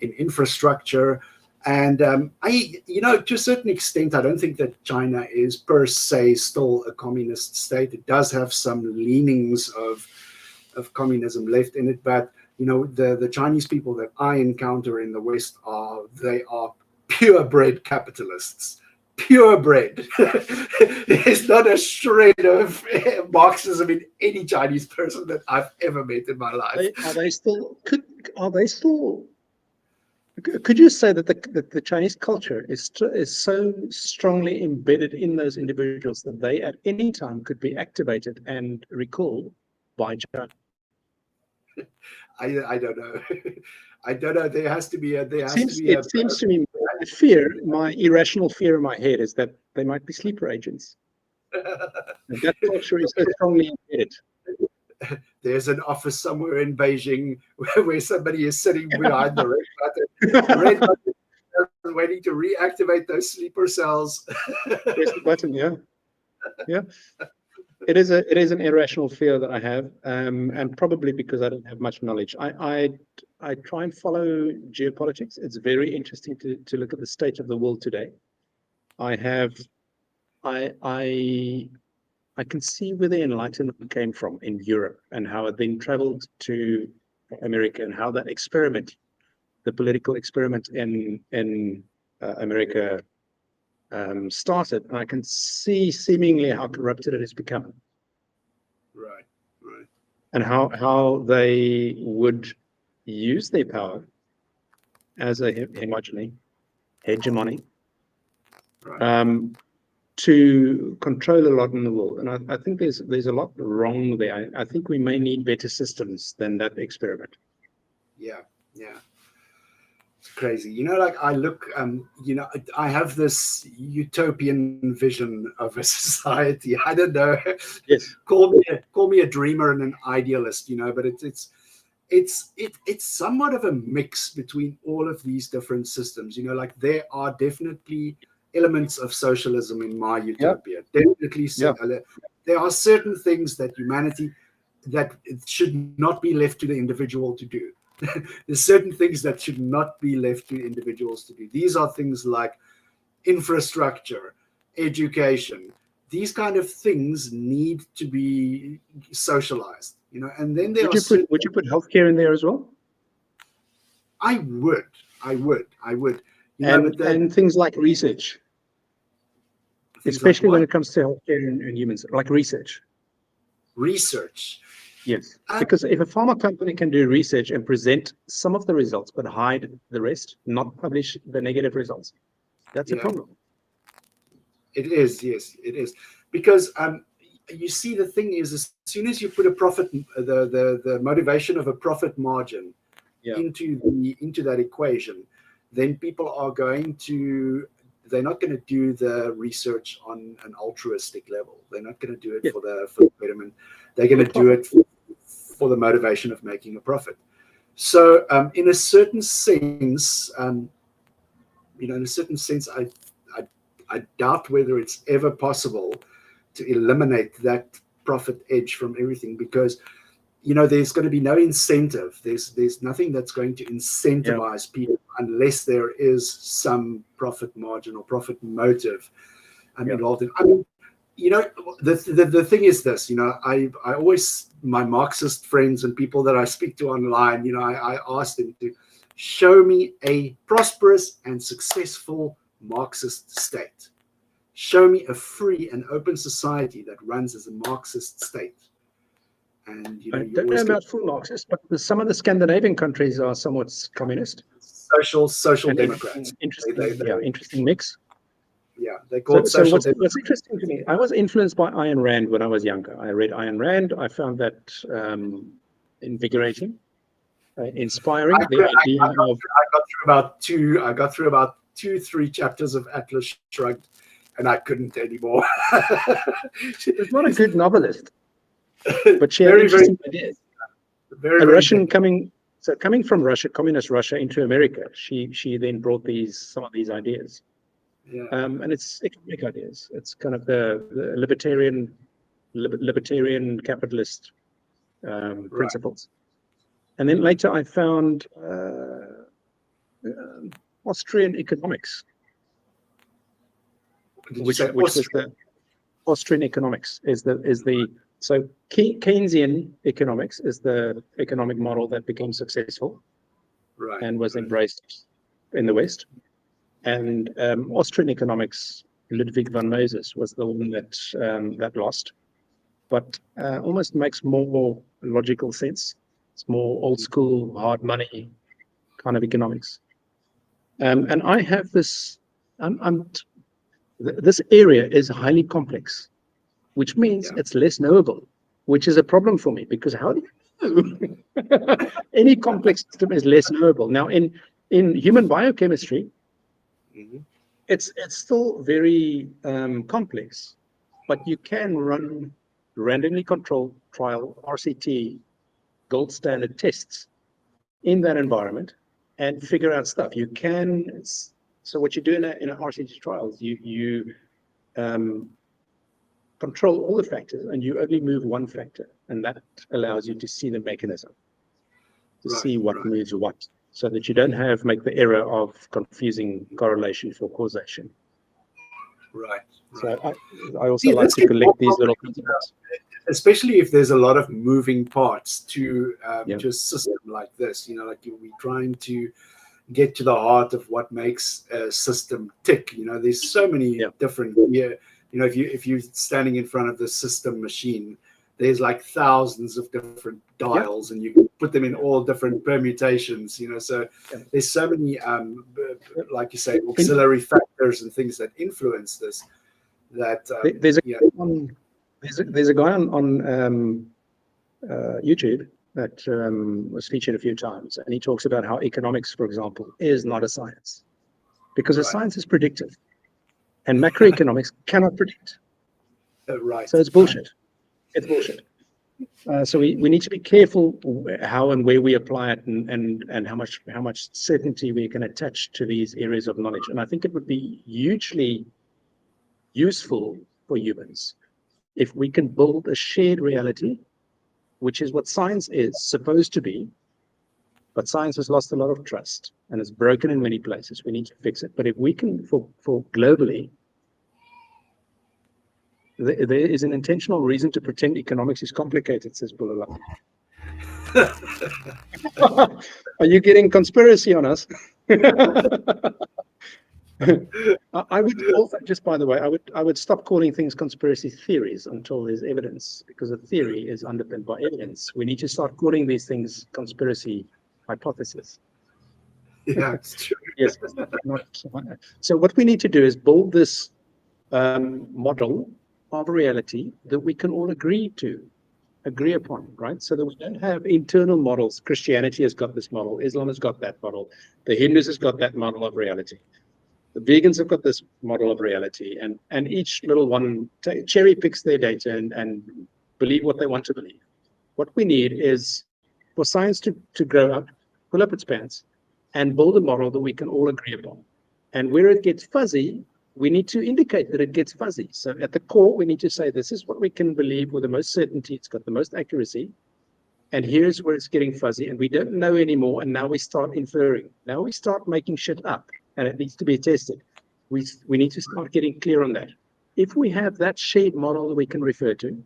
in infrastructure. And to a certain extent, I don't think that China is per se still a communist state. It does have some leanings of communism left in it, but the Chinese people that I encounter in the West are purebred capitalists. Purebred. There's not a shred of Marxism in any Chinese person that I've ever met in my life. Could you say that the Chinese culture is so strongly embedded in those individuals that they at any time could be activated and recalled by China? I don't know. I don't know. There has to be a. It seems to me, my irrational fear in my head is that they might be sleeper agents. That culture is so strongly embedded. There's an office somewhere in Beijing where somebody is sitting behind the red button, waiting to reactivate those sleeper cells. Press the button, yeah. It is an irrational fear that I have, and probably because I don't have much knowledge. I try and follow geopolitics. It's very interesting to look at the state of the world today. I can see where the Enlightenment came from in Europe, and how it then traveled to America, and how that experiment, the political experiment in America, started. And I can see seemingly how corrupted it has become. Right. And how they would use their power as a hegemony, right. To control a lot in the world. And I think there's a lot wrong there. I think we may need better systems than that experiment. Yeah. It's crazy. I look, I have this utopian vision of a society. I don't know. Yes. Call me a dreamer and an idealist, but it's somewhat of a mix between all of these different systems. There are definitely elements of socialism in my utopia. Definitely. There are certain things that humanity, that it should not be left to the individual to do. There's certain things that should not be left to individuals to do. These are things like infrastructure, education. These kind of things need to be socialized, and then there would you put healthcare in there as well? I would. And things like research, especially when it comes to healthcare and humans, like research. Yes, because if a pharma company can do research and present some of the results, but hide the rest, not publish the negative results, that's a problem. It is, yes, it is. Because you see, the thing is, as soon as you put a profit, the motivation of a profit margin into that equation, then people are going to, they're not going to do the research on an altruistic level. They're not going to do it for the betterment. They're going to do it for the motivation of making a profit. So in a certain sense, I doubt whether it's ever possible to eliminate that profit edge from everything, because there's going to be no incentive. There's nothing that's going to incentivize people unless there is some profit margin or profit motive involved in. I mean, the thing is this. I always, my Marxist friends and people that I speak to online, I ask them to show me a prosperous and successful Marxist state. Show me a free and open society that runs as a Marxist state. And I don't know about full Marxist, but some of the Scandinavian countries are somewhat communist. Social democrats. Interesting mix. Yeah, they're called social democrats. What's interesting to me, I was influenced by Ayn Rand when I was younger. I read Ayn Rand. I found that invigorating, inspiring. I got through about 2-3 chapters of Atlas Shrugged, and I couldn't anymore. She was not a good novelist, but she had interesting ideas. A Russian coming from Russia, communist Russia, into America, she then brought some of these ideas. Yeah. And it's economic ideas. It's kind of the libertarian capitalist principles. And then later I found Austrian economics, which was the Austrian economics so Keynesian economics is the economic model that became successful, and was embraced in the West. And Austrian economics, Ludwig von Mises was the one that lost, but almost makes more logical sense. It's more old school, hard money kind of economics. And I have this. This area is highly complex, which means it's less knowable, which is a problem for me, because how do you know? Any complex system is less knowable. Now, in human biochemistry, it's still very complex, but you can run randomly controlled trial RCT gold standard tests in that environment and figure out stuff. You can. So what you do in an RCT trial is you control all the factors, and you only move one factor, and that allows you to see the mechanism, to see what moves what, so that you don't make the error of confusing correlation for causation. Right. So I also like to collect these little principles. Especially if there's a lot of moving parts to a system like this, like we're trying to get to the heart of what makes a system tick. There's so many different, if you're standing in front of the system machine, there's like thousands of different dials, and you can put them in all different permutations, so there's so many, like you say, auxiliary factors and things that influence this, that there's a guy on YouTube that was featured a few times, and he talks about how economics, for example, is not a science, because a science is predictive, and macroeconomics cannot predict. So it's bullshit. It's bullshit. So we need to be careful how and where we apply it, and how much certainty we can attach to these areas of knowledge. And I think it would be hugely useful for humans if we can build a shared reality, which is what science is supposed to be. But science has lost a lot of trust and is broken in many places. We need to fix it. But if we can, for globally, there is an intentional reason to pretend economics is complicated, says Bulala. Are you getting conspiracy on us? I would also, just by the way, I would stop calling things conspiracy theories until there's evidence, because a theory is underpinned by evidence. We need to start calling these things conspiracy hypotheses. Yeah, it's true. Yes. So what we need to do is build this model of reality that we can all agree to. agree upon, right? So that we don't have internal models. Christianity has got this model, Islam has got that model, the Hindus has got that model of reality. The vegans have got this model of reality, and each little one cherry picks their data and believe what they want to believe. What we need is for science to grow up, pull up its pants, and build a model that we can all agree upon. And where it gets fuzzy, we need to indicate that it gets fuzzy. So at the core, we need to say, this is what we can believe with the most certainty, it's got the most accuracy, and here's where it's getting fuzzy, and we don't know anymore, and now we start inferring. Now we start making shit up, and it needs to be tested. We need to start getting clear on that. If we have that shared model that we can refer to,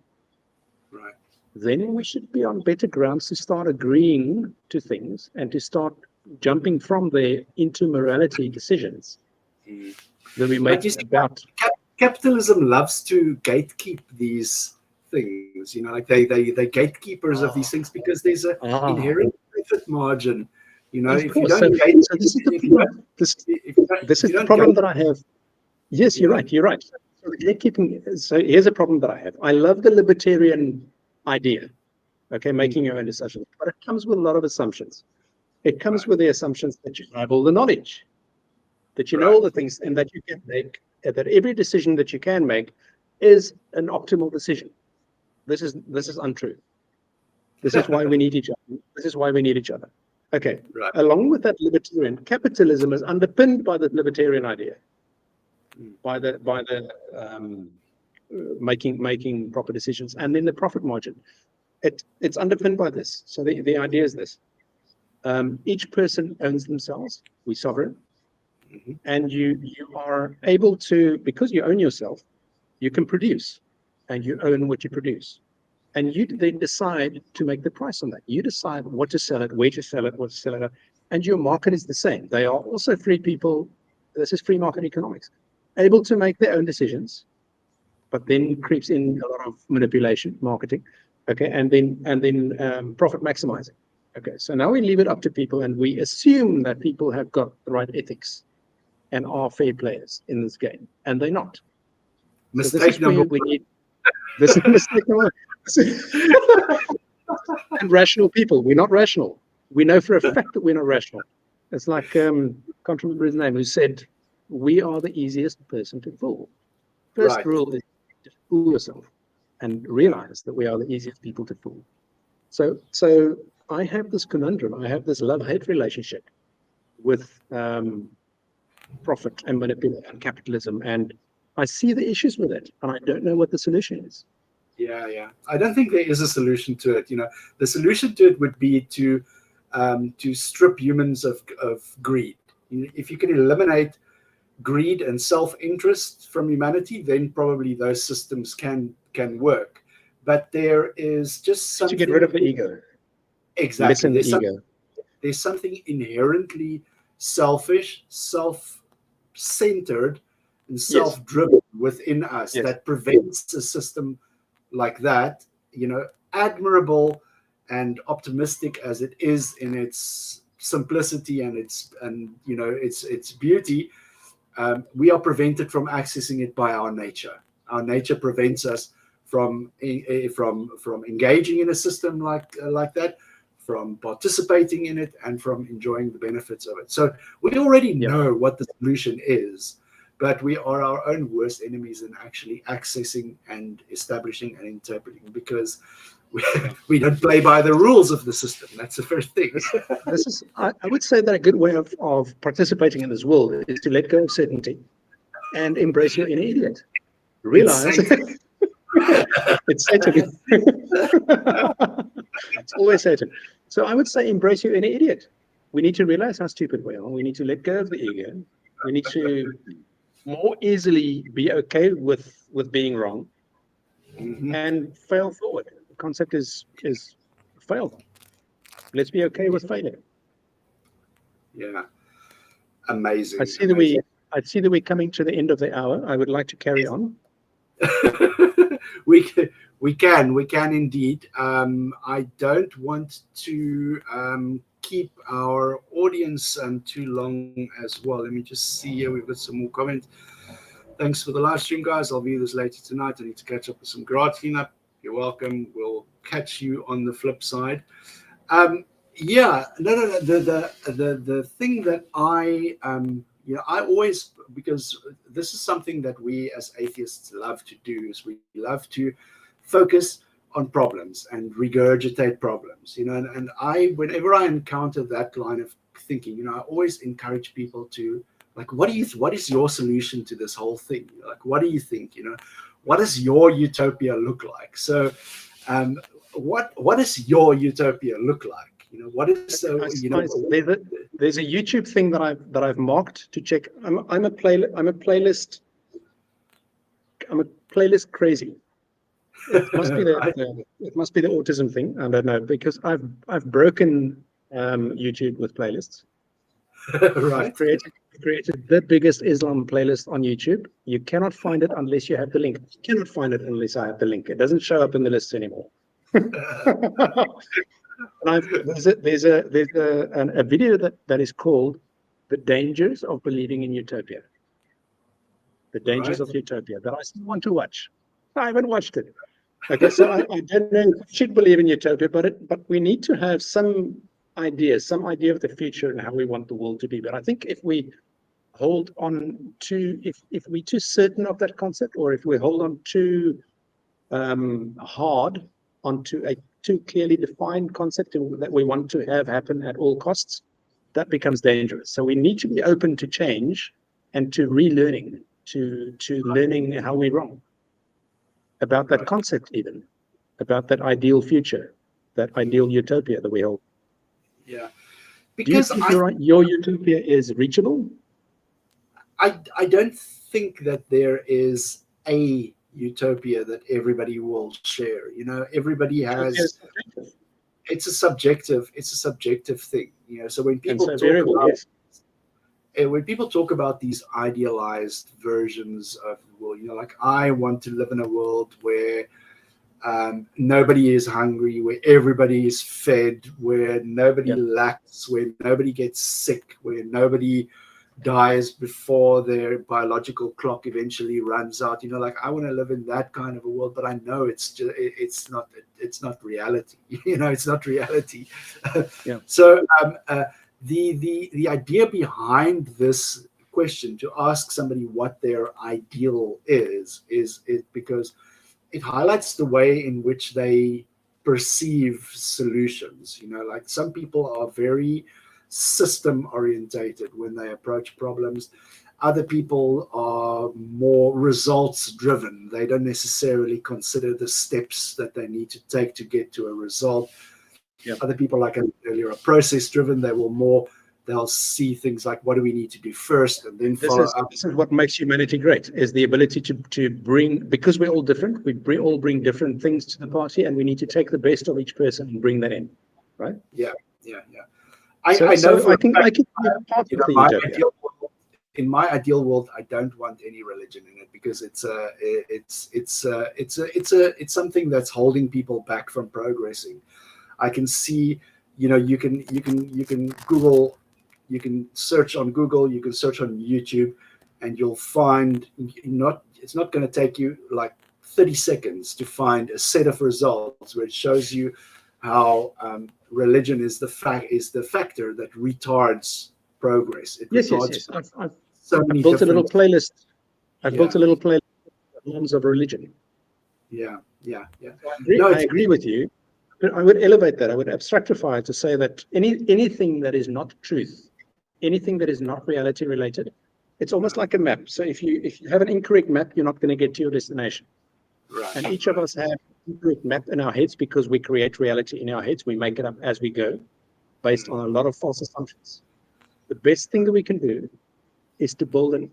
Right. then we should be on better grounds to start agreeing to things and to start jumping from there into morality decisions that we make about. Capitalism loves to gatekeep these things, like they gatekeepers of these things because there's an inherent profit margin. If you don't gate, so this is the problem. This is the problem that I have. Yes, you're right. You're right. So gatekeeping. So here's a problem that I have. I love the libertarian idea. Okay, making your own decisions, but it comes with a lot of assumptions. It comes with the assumptions that you have all the knowledge, that you know all the things, and that you can make, that every decision that you can make is an optimal decision. This is untrue. This is why we need each other. This is why we need each other. Okay. Right. Along with that, capitalism is underpinned by the libertarian idea, by the making proper decisions, and then the profit margin. It's underpinned by this. So the idea is this: each person owns themselves. We're sovereign, and you are able to, because you own yourself, you can produce, and you own what you produce. And you then decide to make the price on that. You decide what to sell it, where to sell it, what to sell it at. And your market is the same. They are also free people. This is free market economics, able to make their own decisions, but then creeps in a lot of manipulation, marketing, okay, and then profit maximizing. Okay, so now we leave it up to people, and we assume that people have got the right ethics and are fair players in this game, and they're not. Mistake number one. This is mistake number one. And rational people, we're not rational. We know for a fact that we're not rational. It's like, can't remember his name, who said, we are the easiest person to fool. First rule is to fool yourself and realize that we are the easiest people to fool. So I have this conundrum. I have this love-hate relationship with profit and manipulation and capitalism, and I see the issues with it, and I don't know what the solution is. Yeah. I don't think there is a solution to it. The solution to it would be to strip humans of greed. If you can eliminate greed and self-interest from humanity, then probably those systems can work. But there is just something to get rid of the ego. Exactly. Ego. There's something inherently selfish, self-centered, and self-driven within us that prevents a system like that, admirable and optimistic as it is in its simplicity and its beauty. We are prevented from accessing it by our nature. Our nature prevents us from engaging in a system like that, from participating in it, and from enjoying the benefits of it. So we already know what the solution is, but we are our own worst enemies in actually accessing and establishing and interpreting, because we don't play by the rules of the system. That's the first thing. This is, I would say that a good way of participating in this world is to let go of certainty and embrace your inner idiot. Realize it's Satan. It's always Satan. So I would say embrace your inner idiot. We need to realize how stupid we are. We need to let go of the ego. We need to more easily be okay with being wrong and fail forward. The concept is fail. Let's be okay with failure. Yeah. Amazing. I see that we're coming to the end of the hour. I would like to carry on. We can indeed. I don't want to keep our audience too long as well. Let me just see here. We've got some more comments. Thanks for the live stream, guys. I'll view this later tonight. I need to catch up with some garage cleanup. You're welcome. We'll catch you on the flip side. Yeah, no. The thing that I I always, because this is something that we as atheists love to do, is we love to focus on problems and regurgitate problems, and I, whenever I encounter that line of thinking, I always encourage people to, like, what is your solution to this whole thing? Like, what do you think? What does your utopia look like? So, what does your utopia look like? What is there's a YouTube thing that I've marked to check. I'm a playlist crazy. It must be it must be the autism thing. I don't know, because I've broken YouTube with playlists. Right. I've created the biggest Islam playlist on YouTube. You cannot find it unless you have the link. You cannot find it unless I have the link. It doesn't show up in the list anymore. And there's a video that is called "The Dangers of Believing in Utopia." The Dangers of Utopia, that I still want to watch. I haven't watched it. Okay, so I don't know if we should believe in utopia, but we need to have some idea of the future and how we want the world to be. But I think if we hold on to, if we're too certain of that concept, or if we hold on too hard onto a too clearly defined concept that we want to have happen at all costs, that becomes dangerous. So we need to be open to change and to relearning, to learning how we're wrong about that concept, even about that ideal future, that ideal utopia that we hold. Yeah, because do you think your utopia is reachable? I don't think that there is a utopia that everybody will share. Everybody has. It's a subjective thing. So when people when people talk about these idealized versions of the world, like, I want to live in a world where nobody is hungry, where everybody is fed, where nobody lacks, where nobody gets sick, where nobody dies before their biological clock eventually runs out. Like, I want to live in that kind of a world, but I know it's not reality. It's not reality. Yeah. So the idea behind this question, to ask somebody what their ideal is because it highlights the way in which they perceive solutions. Like, some people are very system orientated when they approach problems. Other people are more results driven. They don't necessarily consider the steps that they need to take to get to a result. Yeah. Other people, like earlier, are process driven. They'll see things like, what do we need to do first, and then follow up. This is what makes humanity great, is the ability to bring, because we're all different, we all bring different things to the party, and we need to take the best of each person and bring that in, right? Yeah. I think I can be part of the utopia. In my ideal world, I don't want any religion in it, because it's something that's holding people back from progressing. I can see, you can Google, you can search on Google, you can search on YouTube, and you'll find it's not going to take you like 30 seconds to find a set of results where it shows you how religion is the factor that retards progress. Yes. I've built a little playlist. I've built a little playlist of forms of religion. Yeah. I agree with you. But I would elevate that. I would abstractify it to say that anything that is not truth, anything that is not reality related, it's almost like a map. So if you have an incorrect map, you're not going to get to your destination. Right. And each of us have an incorrect map in our heads, because we create reality in our heads. We make it up as we go, based on a lot of false assumptions. The best thing that we can do is to build a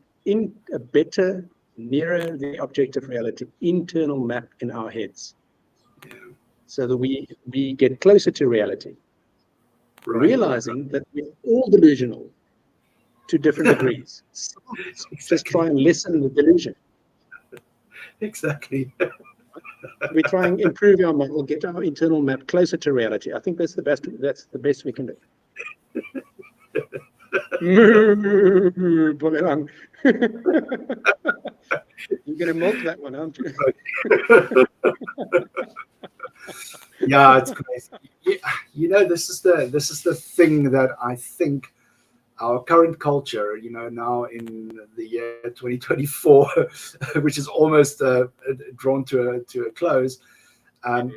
better, nearer the objective reality, internal map in our heads. Yeah. So that we get closer to reality, realizing that we're all delusional to different degrees. So just try and lessen the delusion. Exactly. We try and improve our model, get our internal map closer to reality. I think that's the best we can do. You're going to milk that one, aren't you? Yeah, it's crazy. This is the thing that I think our current culture, now in the year 2024, which is almost drawn to a close,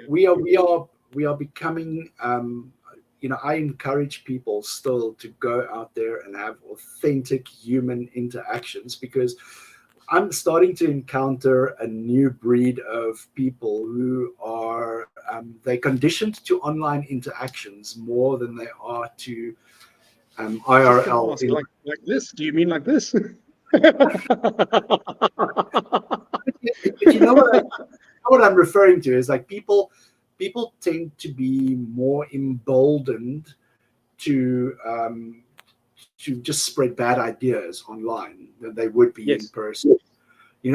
we are becoming. I encourage people still to go out there and have authentic human interactions, because I'm starting to encounter a new breed of people who are they're conditioned to online interactions more than they are to IRL. Ask, like this? Do you mean like this? But what I'm referring to is like people tend to be more emboldened to just spread bad ideas online than they would be in person.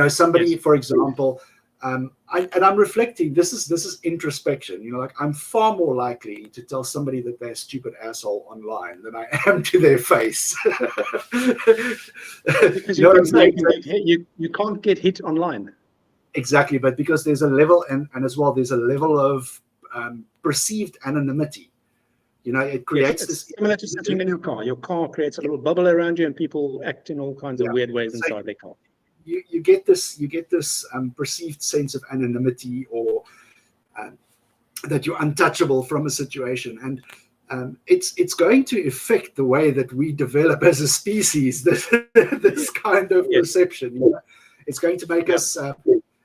Somebody, for example, and I'm reflecting. This is introspection. Like I'm far more likely to tell somebody that they're a stupid asshole online than I am to their face. Because you can't get hit online. Exactly, but because there's a level, and as well, there's a level of perceived anonymity. It creates this. Similar to sitting in your car. Your car creates a little bubble around you, and people act in all kinds of weird ways inside their car. You get this perceived sense of anonymity, or that you're untouchable from a situation, and it's going to affect the way that we develop as a species. This kind of perception, it's going to make us.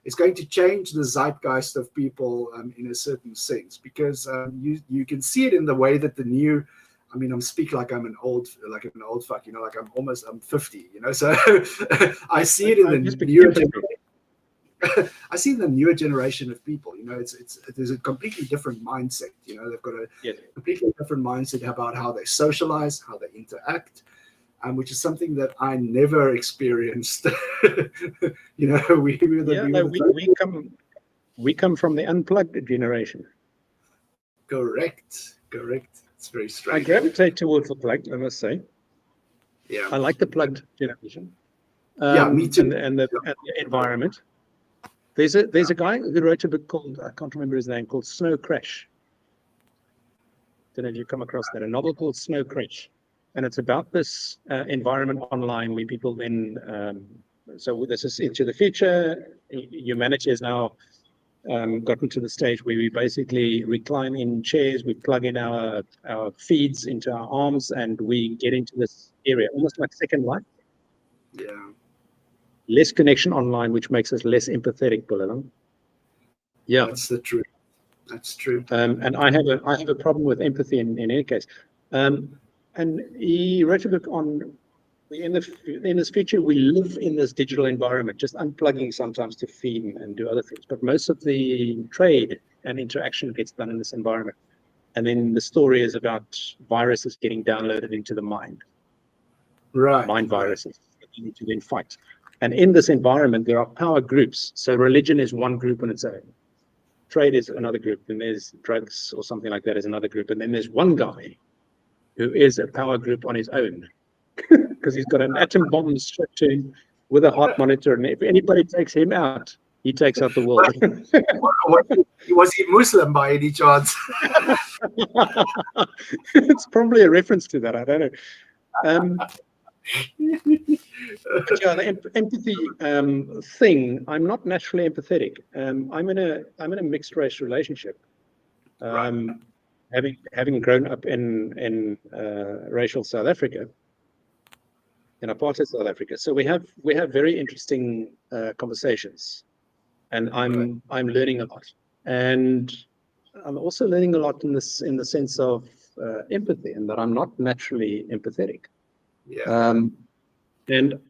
It's going to change the zeitgeist of people in a certain sense, because you can see it in the way that the new. I mean, I'm speaking like I'm an old fuck, like I'm 50, so I see it in the newer generation. I see the newer generation of people, there's a completely different mindset, they've got a completely different mindset about how they socialize, how they interact, which is something that I never experienced. We come from the unplugged generation. Correct. It's very strange. I gravitate towards the plugged, I must say. Yeah, I like the plugged generation. Me too. And the environment. There's a guy who wrote a book called, I can't remember his name, called Snow Crash. Don't know if you come across that. A novel called Snow Crash, and it's about this environment online where people then. So this is into the future. Humanity has now gotten to the stage where we basically recline in chairs, we plug in our feeds into our arms, and we get into this area, almost like Second Life. Yeah. Less connection online, which makes us less empathetic, Buleleng. Yeah. That's the truth. That's true. And I have a problem with empathy in any case. And he wrote a book on in this future, we live in this digital environment, just unplugging sometimes to feed and do other things. But most of the trade and interaction gets done in this environment. And then the story is about viruses getting downloaded into the mind. Right. Mind viruses that you need to then fight. And in this environment, there are power groups. So religion is one group on its own. Trade is another group. And there's drugs or something like that is another group. And then there's one guy who is a power group on his own. Because he's got an atom bomb strapped to him with a heart monitor, and if anybody takes him out, he takes out the world. Was he Muslim by any chance? It's probably a reference to that. I don't know. But yeah, the empathy thing. I'm not naturally empathetic. I'm in a mixed race relationship. Having grown up in racial South Africa. In apartheid South Africa, so we have very interesting conversations, and I'm learning a lot, and I'm also learning a lot in the sense of empathy, and that I'm not naturally empathetic. Yeah. And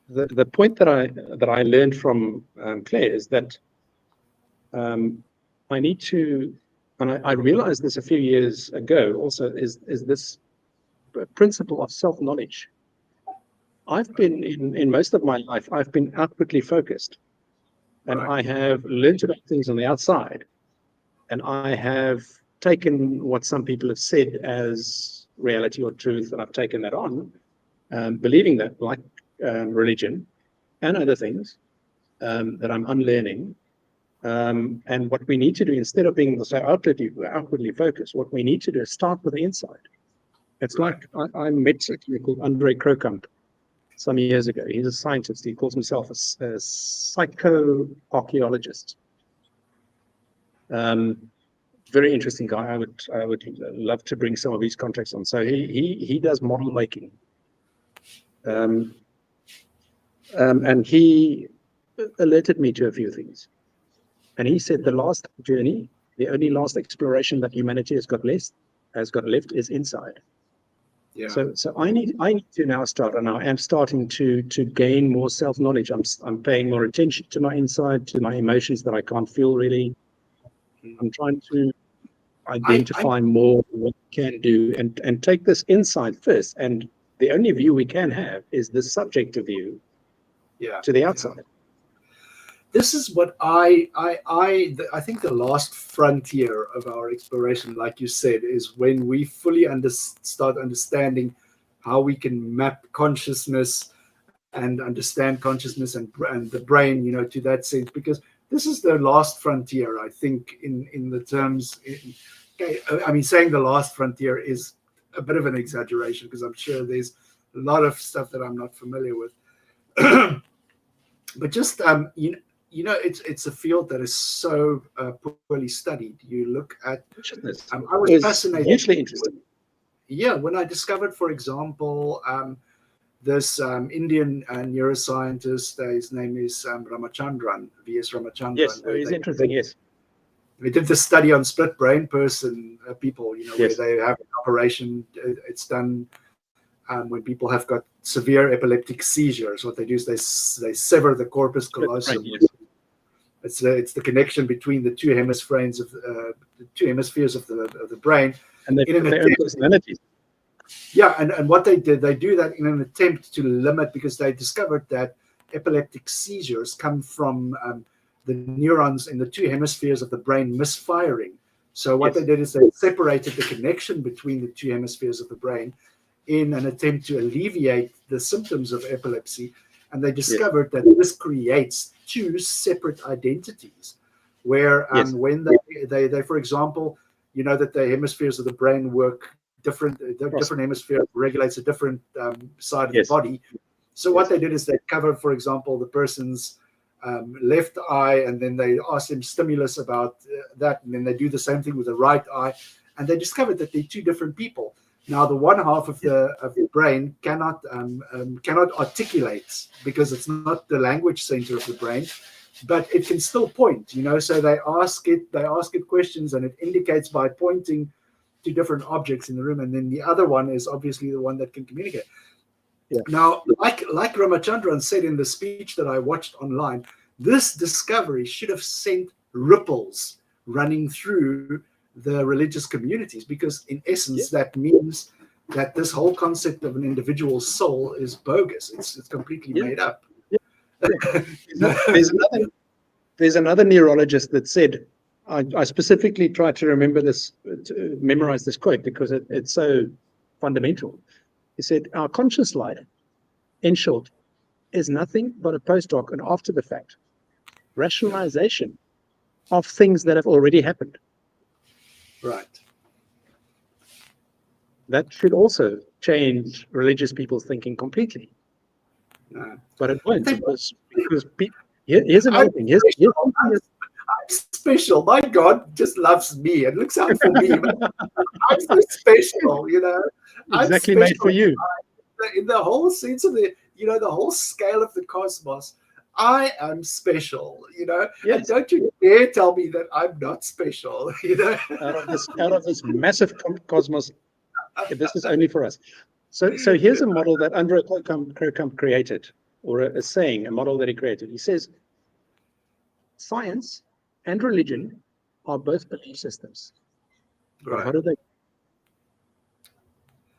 the point that I learned from Claire is that I need to, and I realized this a few years ago. Also, is this principle of self-knowledge. I've been in most of my life, I've been outwardly focused, and I have learned about things on the outside, and I have taken what some people have said as reality or truth, and I've taken that on, believing that, like religion and other things that I'm unlearning. And what we need to do, instead of being so outwardly focused, what we need to do is start with the inside. It's like I met a guy called Andre Krokamp some years ago. He's a scientist. He calls himself a psychoarchaeologist. Very interesting guy. I would love to bring some of his contacts on. So he does model making, and he alerted me to a few things. And he said the last journey, the only last exploration that humanity has got left is inside. Yeah. So I need to now start, and I am starting to gain more self-knowledge. I'm paying more attention to my inside, to my emotions that I can't feel really. I'm trying to identify more what we can do and take this inside first. And the only view we can have is the subjective view to the outside. Yeah. This is what I think the last frontier of our exploration, like you said, is when we fully start understanding how we can map consciousness and understand consciousness and the brain, to that sense, because this is the last frontier, I think, in the terms. I mean, saying the last frontier is a bit of an exaggeration, because I'm sure there's a lot of stuff that I'm not familiar with. But just it's a field that is so poorly studied. You look at I was fascinated. Hugely interesting. Yeah, when I discovered, for example, this Indian neuroscientist, his name is Ramachandran, V.S. Ramachandran. Yes, he's interesting. Yes, they did this study on split brain person people. Where they have an operation. It's done when people have got severe epileptic seizures. What they do is they sever the corpus callosum. It's the connection between the two hemispheres of the brain. And they put their own personalities. Yeah, and what they do that in an attempt to limit, because they discovered that epileptic seizures come from the neurons in the two hemispheres of the brain misfiring. So what they did is they separated the connection between the two hemispheres of the brain in an attempt to alleviate the symptoms of epilepsy. And they discovered that this creates two separate identities, where when they, for example, that the hemispheres of the brain work different. The different hemisphere regulates a different side of the body. So what they did is they covered, for example, the person's left eye, and then they asked them stimulus about that, and then they do the same thing with the right eye, and they discovered that they're two different people. Now, the one half of the brain cannot articulate, because it's not the language center of the brain, but it can still point. So they ask it questions, and it indicates by pointing to different objects in the room. And then the other one is obviously the one that can communicate. Yeah. Now, like Ramachandran said in the speech that I watched online, this discovery should have sent ripples running through the religious communities, because in essence that means that this whole concept of an individual soul is bogus. It's completely made up. There's another neurologist that said, I specifically tried to remember this, to memorize this quote, because it's so fundamental. He said, our conscious life, in short, is nothing but a post hoc and after the fact rationalization of things that have already happened. Right. That should also change religious people's thinking completely. But it won't, because here's another thing. I'm special. My God just loves me and looks out for me. I'm so special, Exactly made for you. In the whole sense of the whole scale of the cosmos, I am special, Yes. And don't you dare tell me that I'm not special, Out of this massive cosmos, this is only for us. So here's a model that Andre Krokamp created, or a saying, a model that he created. He says, science and religion are both belief systems. Right. How do they?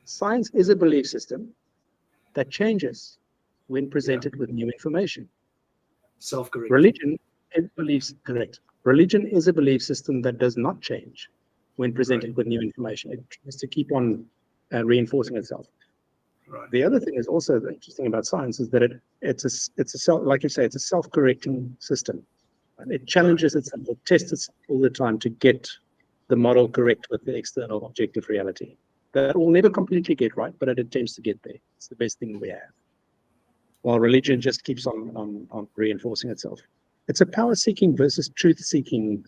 Science is a belief system that changes when presented with new information. Self-correct. Religion is a belief system that does not change when presented with new information. It tries to keep on reinforcing itself. Right. The other thing is also interesting about science is that it's a like you say, it's a self-correcting system. It challenges itself, it tests itself all the time to get the model correct with the external objective reality. That will never completely get right, but it attempts to get there. It's the best thing we have. While religion just keeps on reinforcing itself. It's a power-seeking versus truth-seeking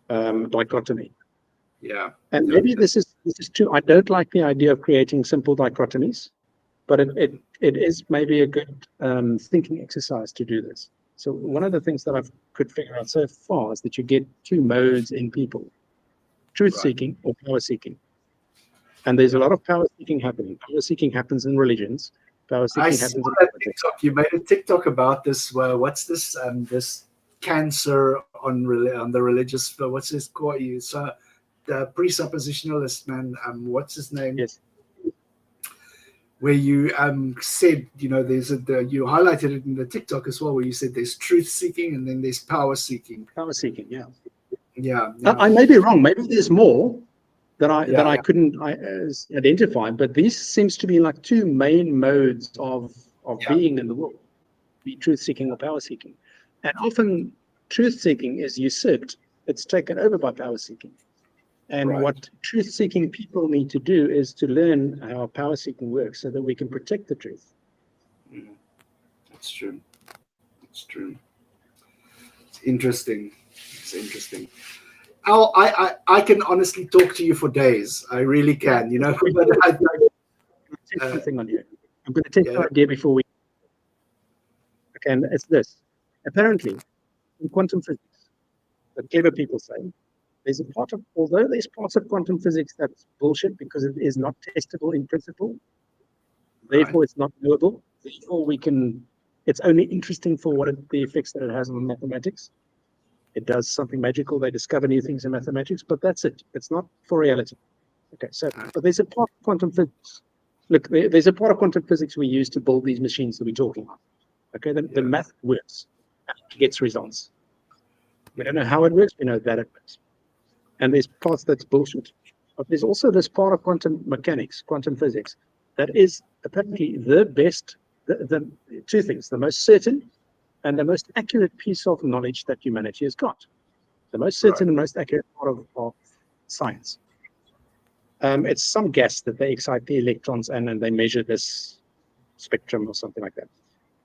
dichotomy. Yeah. And maybe this is too. I don't like the idea of creating simple dichotomies, but it is maybe a good thinking exercise to do this. So one of the things that I could figure out so far is that you get two modes in people: truth-seeking or power-seeking. And there's a lot of power-seeking happening. Power-seeking happens in religions. Power-seeking happens in politics. You made a TikTok about this. What's this? This cancer on the religious. What's this called? The presuppositionalist man. What's his name? Yes. Where you said, you highlighted it in the TikTok as well, where you said there's truth-seeking and then there's power-seeking. Power-seeking, yeah. Yeah. I may be wrong. Maybe there's more that I couldn't identify, but these seems to be like two main modes of being in the world: be truth-seeking or power-seeking. And often truth-seeking is usurped; it's taken over by power-seeking. And what truth-seeking people need to do is to learn how power-seeking works, so that we can protect the truth. That's true. It's true. It's interesting. It's interesting. Al, I can honestly talk to you for days. I really can. But something on you. I'm going to take the idea before we. Okay, and it's this. Apparently, in quantum physics, the clever people say, there's a part of, although there's parts of quantum physics that's bullshit because it is not testable in principle, therefore it's not knowable, therefore it's only interesting for the effects that it has on mathematics. It does something magical, they discover new things in mathematics, but that's it. It's not for reality. Okay, so, but there's a part of quantum physics. Look, there's a part of quantum physics we use to build these machines that we're talking about. Okay, the math works, it gets results. We don't know how it works, we know that it works. And there's parts that's bullshit. But there's also this part of quantum mechanics, quantum physics, that is apparently the best, the two things, the most certain and the most accurate piece of knowledge that humanity has got. The most certain and most accurate part of science. It's some gas that they excite the electrons and then they measure this spectrum or something like that.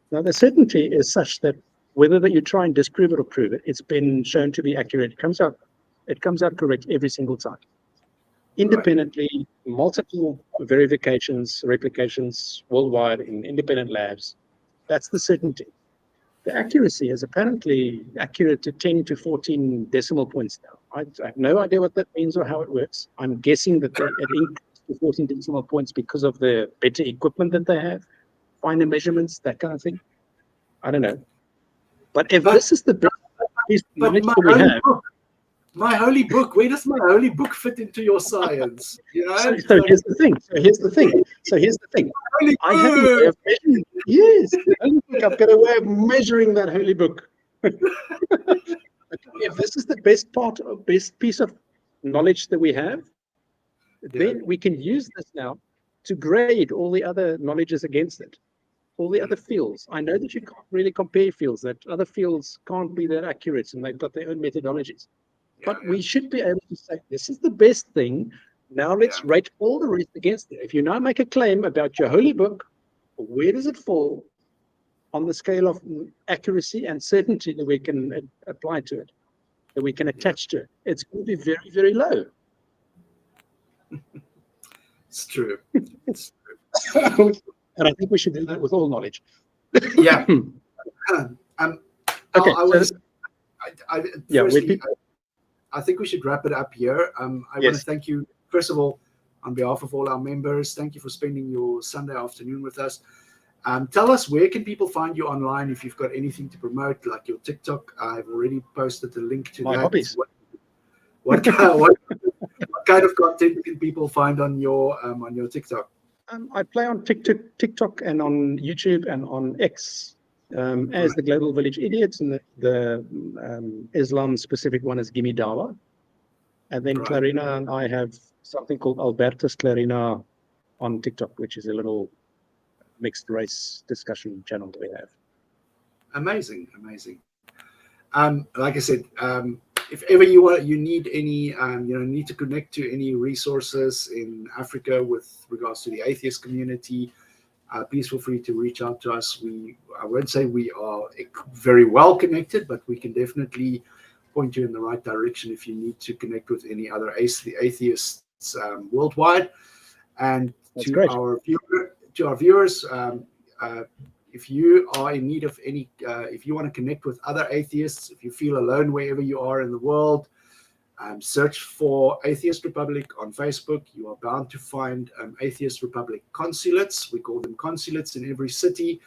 Now, the certainty is such that whether that you try and disprove it or prove it, it's been shown to be accurate. It comes out correct every single time. Independently, multiple verifications, replications worldwide in independent labs. That's the certainty. The accuracy is apparently accurate to 10 to 14 decimal points now. I have no idea what that means or how it works. I'm guessing that it increased to 14 decimal points because of the better equipment that they have, finer measurements, that kind of thing. I don't know. But this is the best piece of knowledge that we have. My holy book. Where does my holy book fit into your science? So here's the thing. I have a way of measuring. Yes, I've got a way of measuring that holy book. If this is the best piece of knowledge that we have, then we can use this now to grade all the other knowledges against it. All the other fields. I know that you can't really compare fields, that other fields can't be that accurate and they've got their own methodologies. But we should be able to say, this is the best thing. Now let's rate all the rest against it. If you now make a claim about your holy book, where does it fall on the scale of accuracy and certainty that we can apply to it, that we can attach to it? It's going to be very, very low. It's true. It's true. And I think we should do that with all knowledge. Yeah. Okay. I think we should wrap it up here. I want to thank you, first of all, on behalf of all our members. Thank you for spending your Sunday afternoon with us. Tell us, where can people find you online if you've got anything to promote, like your TikTok? I've already posted the link to my hobbies. What kind of content can people find on your TikTok? I play on TikTok and on YouTube and on X as the Global Village Idiots, and the Islam-specific one is Gimme Dawa. And then Clarina and I have something called Albertus Clarina on TikTok, which is a little mixed race discussion channel that we have. Amazing, amazing. Like I said, if ever you need any, need to connect to any resources in Africa with regards to the atheist community, please feel free to reach out to us. I won't say we are very well connected, but we can definitely point you in the right direction if you need to connect with any other atheists worldwide. And That's to great. our viewers, if you are in need of any, if you want to connect with other atheists, if you feel alone wherever you are in the world, search for Atheist Republic on Facebook. You are bound to find Atheist Republic consulates. We call them consulates in every city.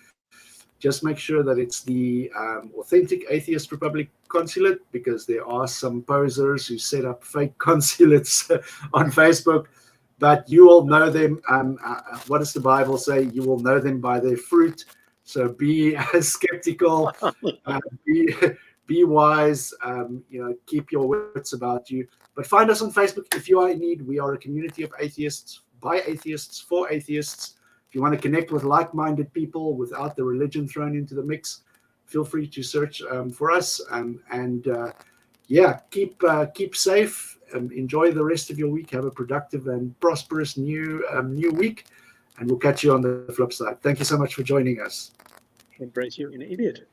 Just make sure that it's the authentic Atheist Republic consulate, because there are some posers who set up fake consulates on Facebook. But you will know them. What does the Bible say? You will know them by their fruit. So be skeptical, be wise, keep your wits about you. But find us on Facebook if you are in need. We are a community of atheists, by atheists, for atheists. If you want to connect with like-minded people without the religion thrown into the mix, feel free to search for us. Keep safe. Enjoy the rest of your week. Have a productive and prosperous new week. And we'll catch you on the flip side. Thank you so much for joining us. Embrace you in an idiot.